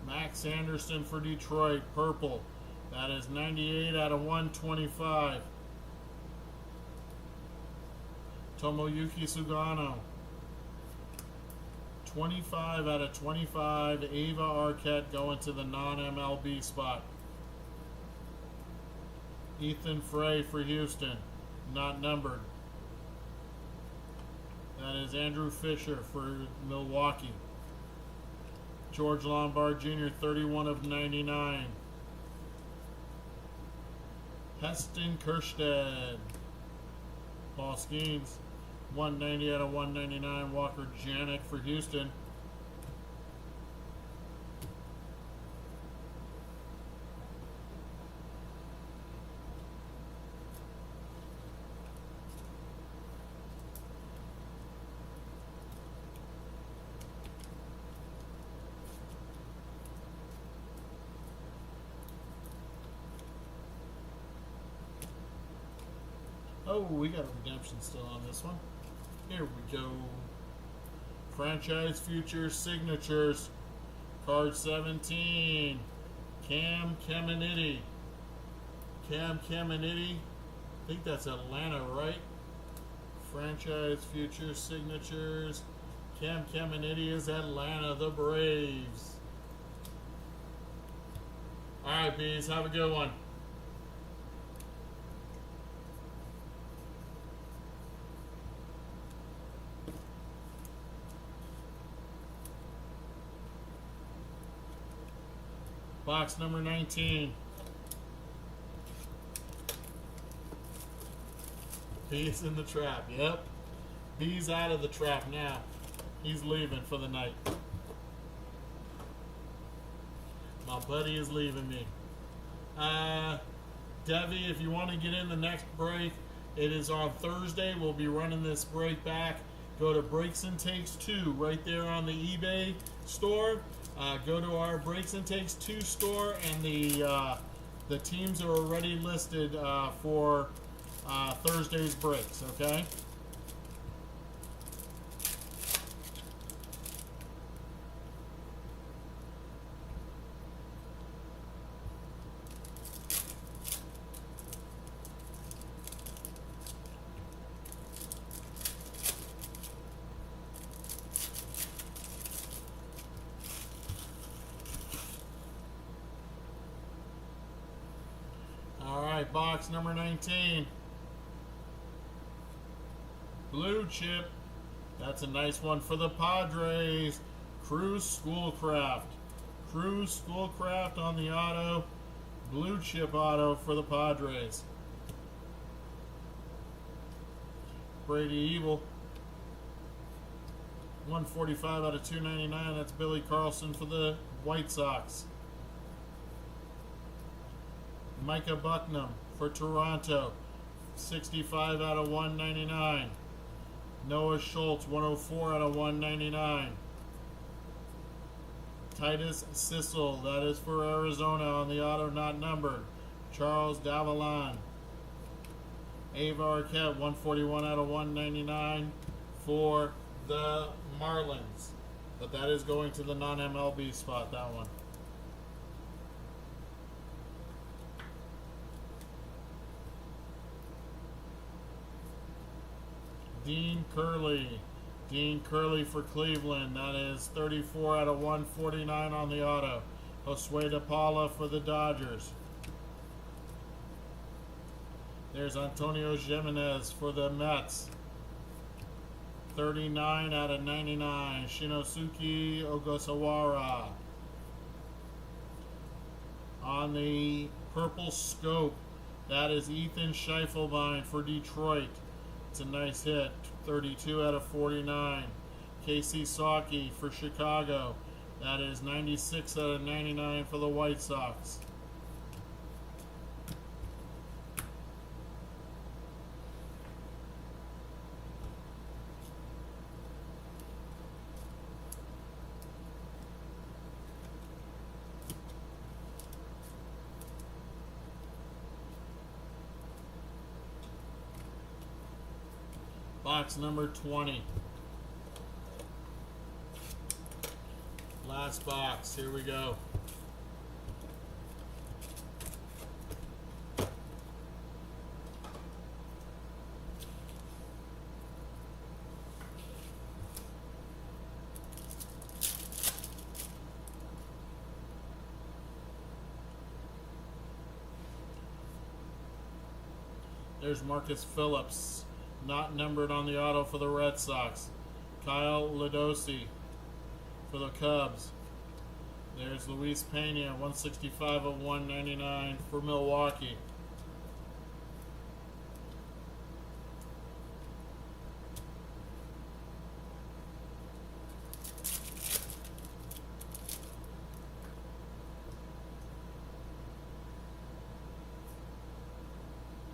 Speaker 1: Max Anderson for Detroit, purple. That is 98 out of 125. Tomoyuki Sugano. 25 out of 25. Ava Arquette going to the non-MLB spot. Ethan Frey for Houston, not numbered. That is Andrew Fisher for Milwaukee. George Lombard Jr., 31 of 99. Heston Kjerstad. Paul Skeens, 190 out of 199. Walker Janik for Houston. Oh, we got a redemption still on this one. Here we go. Franchise Future Signatures. Card 17. Cam Caminiti. Cam Caminiti. I think that's Atlanta, right? Franchise Future Signatures. Cam Caminiti is Atlanta, the Braves. Alright, Bees, have a good one. Box number 19. B's in the trap. Yep. B's out of the trap now. He's leaving for the night. My buddy is leaving me. Devi, if you want to get in the next break, it is on Thursday. We'll be running this break back. Go to Breaks and Takes 2 right there on the eBay store. Go to our Breaks and Takes 2 store, and the teams are already listed for Thursday's breaks, okay? Box number 19. Blue chip. That's a nice one for the Padres. Cruz Schoolcraft. Cruz Schoolcraft on the auto. Blue chip auto for the Padres. Brady Evil. 145 out of 299. That's Billy Carlson for the White Sox. Micah Bucknam for Toronto, 65 out of 199. Noah Schultz, 104 out of 199. Titus Sissel, that is for Arizona on the auto, not numbered. Charles Davalon. Ava Arquette, 141 out of 199 for the Marlins. But that is going to the non-MLB spot, that one. Dean Curley. Dean Curley for Cleveland. That is 34 out of 149 on the auto. Josue De Paula for the Dodgers. There's Antonio Jimenez for the Mets. 39 out of 99. Shinosuke Ogasawara. On the purple scope, that is Ethan Schiefelbein for Detroit. It's a nice hit. 32 out of 49. Casey Saki for Chicago. That is 96 out of 99 for the White Sox. Box number 20. Last box. Here we go. There's Marcus Phillips, not numbered on the auto for the Red Sox. Kyle Ladosi for the Cubs. There's Luis Pena, 165 of 199 for Milwaukee.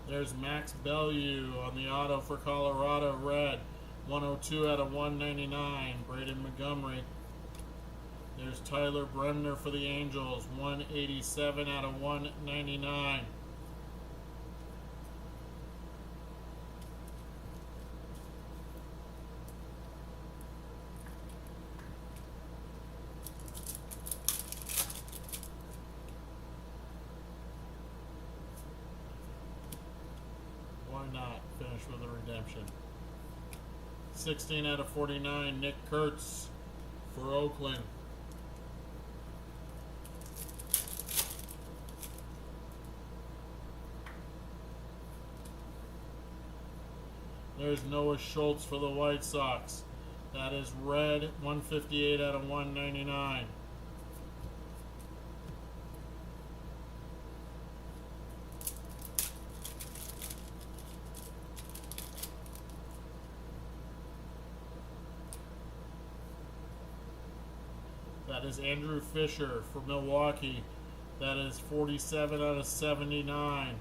Speaker 1: There's Max Bellew on the auto for Colorado Red, 102 out of 199, Braden Montgomery. There's Tyler Bremner for the Angels, 187 out of 199. Why not finish with a redemption? 16 out of 49, Nick Kurtz for Oakland. There's Noah Schultz for the White Sox. That is red, 158 out of 199. That is Andrew Fisher for Milwaukee. That is 47 out of 79.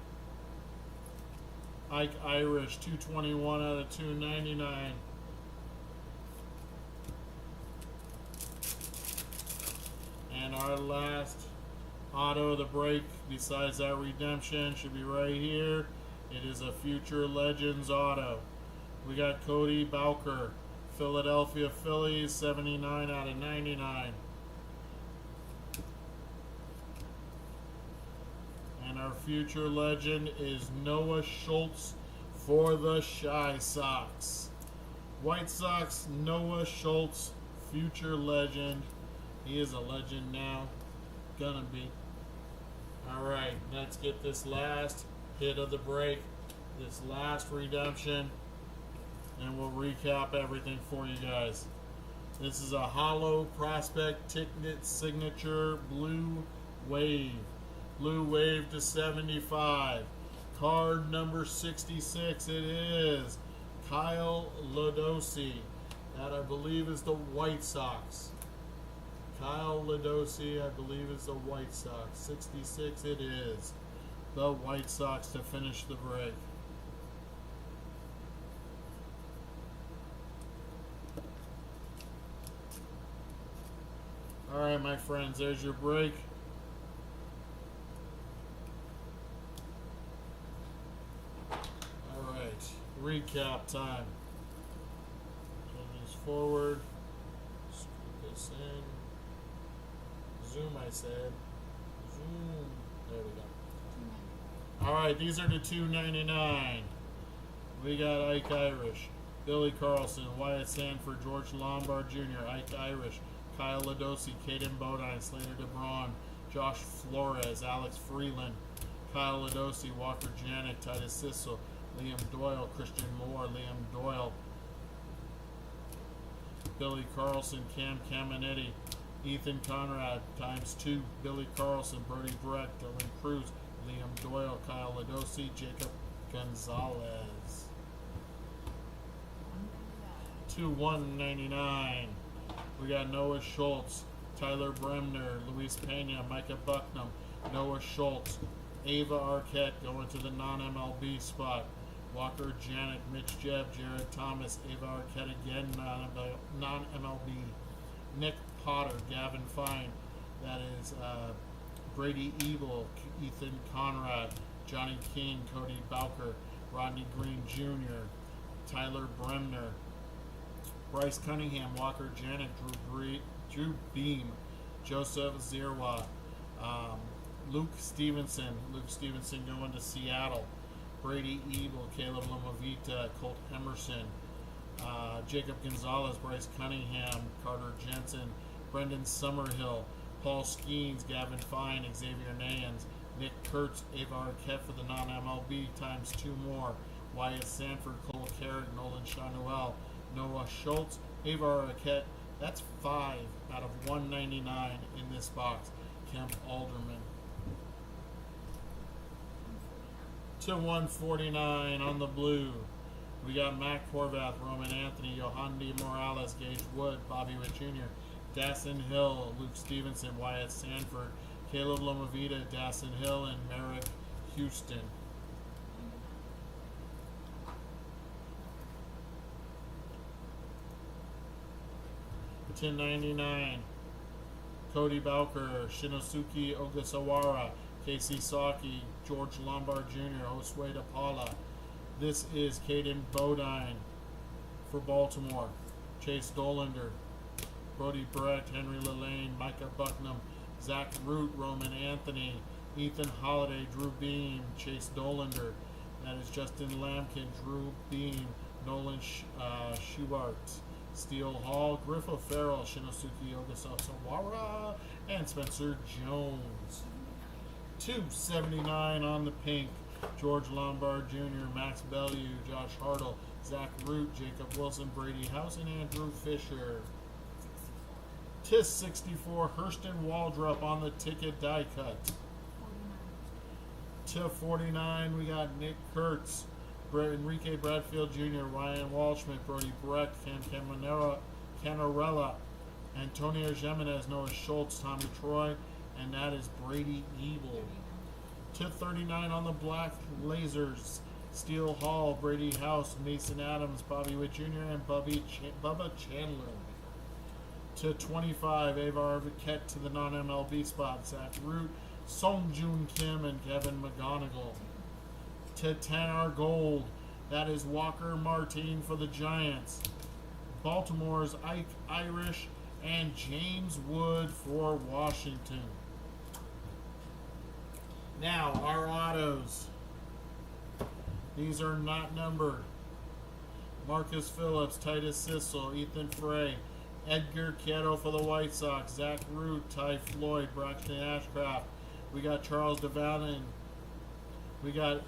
Speaker 1: Ike Irish, 221 out of 299. And our last auto of the break, besides that redemption, should be right here. It is a Future Legends auto. We got Cody Bowker, Philadelphia Phillies, 79 out of 99. And our future legend is Noah Schultz for the Chi Sox. White Sox, Noah Schultz, future legend. He is a legend now. Gonna be. Alright, let's get this last hit of the break. This last redemption. And we'll recap everything for you guys. This is a Holo Prospect Ticket Signature Blue Wave. Blue Wave to 75. Card number 66. It is Kyle Ladosi. That I believe is the White Sox. Kyle Ladosi, I believe is the White Sox. 66 it is. The White Sox to finish the break. Alright, my friends, there's your break. Recap time. Turn this forward. Scoot this in. Zoom, I said. Zoom. There we go. Alright, these are the $2.99. We got Ike Irish, Billy Carlson, Wyatt Sanford, George Lombard Jr., Ike Irish, Kyle Ladosi, Caden Bodine, Slater DeBron, Josh Flores, Alex Freeland, Kyle Ladosi, Walker Janik, Titus Sissel, Liam Doyle, Christian Moore, Liam Doyle, Billy Carlson, Cam Caminetti, Ethan Conrad, ×2, Billy Carlson, Brody Breck, Dylan Cruz, Liam Doyle, Kyle Ladosi, Jacob Gonzalez. 2/199. We got Noah Schultz, Tyler Bremner, Luis Pena, Micah Bucknam, Noah Schultz, Ava Arquette going to the non-MLB spot. Walker Janik, Mitch Jebb, Jared Thomas, Ava Arquette again, non-MLB. Nick Potter, Gavin Fine, that is Brady Ebel, Ethan Conrad, Johnny King, Cody Bowker, Rodney Green Jr., Tyler Bremner, Bryce Cunningham, Walker Janik, Drew Beam, Joseph Zirwa, Luke Stevenson going to Seattle, Brady Ebel, Caleb Lamavita, Colt Emerson, Jacob Gonzalez, Bryce Cunningham, Carter Jensen, Brendan Summerhill, Paul Skeens, Gavin Fine, Xavier Nayans, Nick Kurtz, Ava Arquette for the non-MLB ×2 more, Wyatt Sanford, Cole Carrick, Nolan Shanuel, Noah Schultz, Ava Arquette. That's 5 out of 199 in this box. Kemp Alderman. /149 on the blue. We got Matt Horvath, Roman Anthony, Yohandy Morales, Gage Wood, Bobby Witt Jr., Dasson Hill, Luke Stevenson, Wyatt Sanford, Caleb Lomavita, Dasson Hill, and Merrick Houston. /99. Cody Bowker, Shinosuke Ogasawara, Casey Saki, George Lombard Jr., Josue DePaula. This is Caden Bodine for Baltimore. Chase Dolander, Brody Brett, Henry Lillane, Micah Bucknam, Zach Root, Roman Anthony, Ethan Holiday, Drew Beam, Chase Dolander. That is Justin Lampkin, Drew Beam, Nolan Schubart, Steele Hall, Griff O'Farrell, Shinosuke Ogasawara, and Spencer Jones. /279 on the pink. George Lombard Jr., Max Bellew, Josh Hartle, Zach Root, Jacob Wilson, Brady House, and Andrew Fisher. /64 Hurston Waldrop on the ticket die cut. 49 we got Nick Kurtz, Enrique Bradfield Jr., Ryan Walshman, Brody Breck, Cam Canarella, Antonio Jimenez, Noah Schultz, Tommy Troy, and that is Brady Ebel. 39 on the black lasers, Steele Hall, Brady House, Mason Adams, Bobby Witt Jr., and Bubba Chandler. 25 Ava Arquette to the non-MLB spot, Zach Root, Song Joon Kim, and Kevin McGonigal. 10 our gold, that is Walker Martin for the Giants, Baltimore's Ike Irish, and James Wood for Washington. Now, our autos. These are not numbered. Marcus Phillips, Titus Sissel, Ethan Frey, Edgar Quieto for the White Sox, Zach Root, Ty Floyd, Braxton Ashcraft. We got Charles Devanin. We got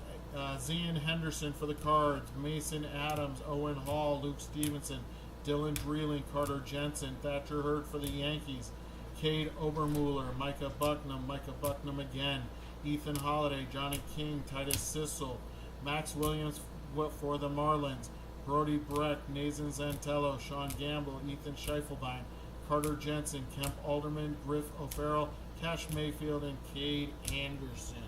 Speaker 1: Zian Henderson for the Cards, Mason Adams, Owen Hall, Luke Stevenson, Dylan Dreeling, Carter Jensen, Thatcher Hurd for the Yankees, Cade Obermuller, Micah Bucknam again, Ethan Holiday, Johnny King, Titus Sissel, Max Williams for the Marlins, Brody Breck, Nathan Zantello, Sean Gamble, Ethan Scheifelbein, Carter Jensen, Kemp Alderman, Griff O'Farrell, Cash Mayfield, and Cade Anderson.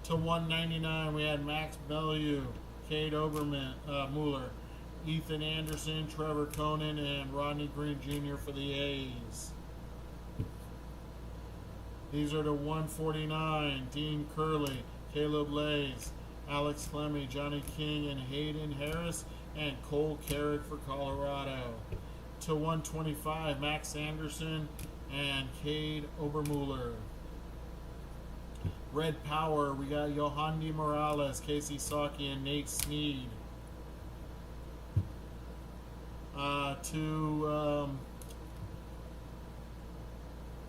Speaker 1: /199 we had Max Bellew, Cade Muller, Ethan Anderson, Trevor Conan, and Rodney Green Jr. for the A's. These are /149, Dean Curley, Caleb Lays, Alex Clemmy, Johnny King, and Hayden Harris, and Cole Carrick for Colorado. /125, Max Anderson and Cade Obermuller. Red Power, we got Yohandy Morales, Casey Saki, and Nate Snead.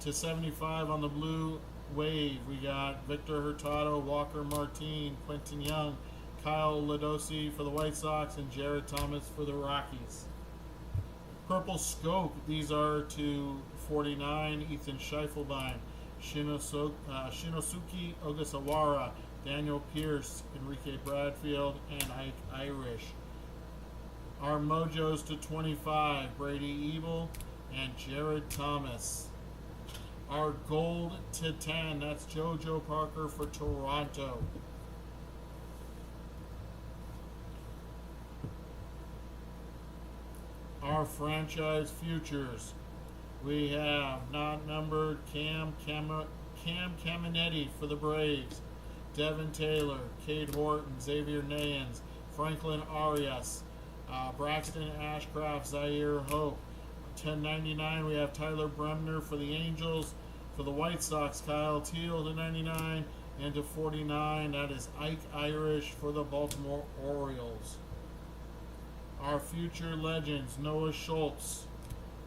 Speaker 1: to 75 on the blue wave, we got Victor Hurtado, Walker Martin, Quentin Young, Kyle Ladosi for the White Sox, and Jared Thomas for the Rockies. Purple Scope, these are to 49, Ethan Schiefelbein, Shinosuke Ogasawara, Daniel Pierce, Enrique Bradfield, and Ike Irish. Our Mojos to 25, Brady Ebel and Jared Thomas. Our Gold to 10, that's JoJo Parker for Toronto. Our franchise futures, we have not numbered Cam Caminetti for the Braves, Devin Taylor, Cade Horton, Xavier Nayans, Franklin Arias, Braxton Ashcraft, Zaire Hope. 1099, we have Tyler Bremner for the Angels. For the White Sox, Kyle Teal to 99. And to 49, that is Ike Irish for the Baltimore Orioles. Our future legends, Noah Schultz,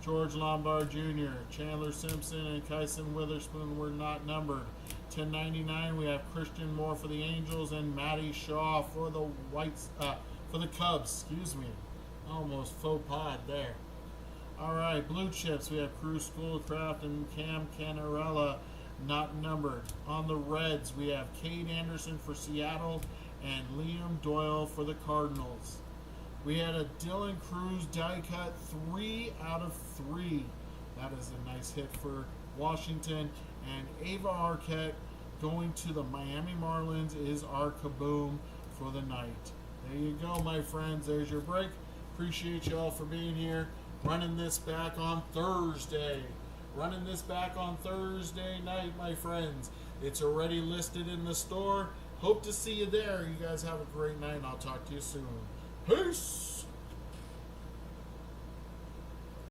Speaker 1: George Lombard Jr., Chandler Simpson, and Kyson Witherspoon were not numbered. 1099, we have Christian Moore for the Angels and Matty Shaw for the for the Cubs. Excuse me, almost faux pod there. All right, blue chips, we have Cruz Schoolcraft and Cam Canarella, not numbered. On the Reds, we have Cade Anderson for Seattle and Liam Doyle for the Cardinals. We had a Dylan Cruz die cut 3 out of 3. That is a nice hit for Washington. And Ava Arquette going to the Miami Marlins is our kaboom for the night. There you go, my friends. There's your break. Appreciate you all for being here. Running this back on Thursday. Running this back on Thursday night, my friends. It's already listed in the store. Hope to see you there. You guys have a great night, and I'll talk to you soon. Peace!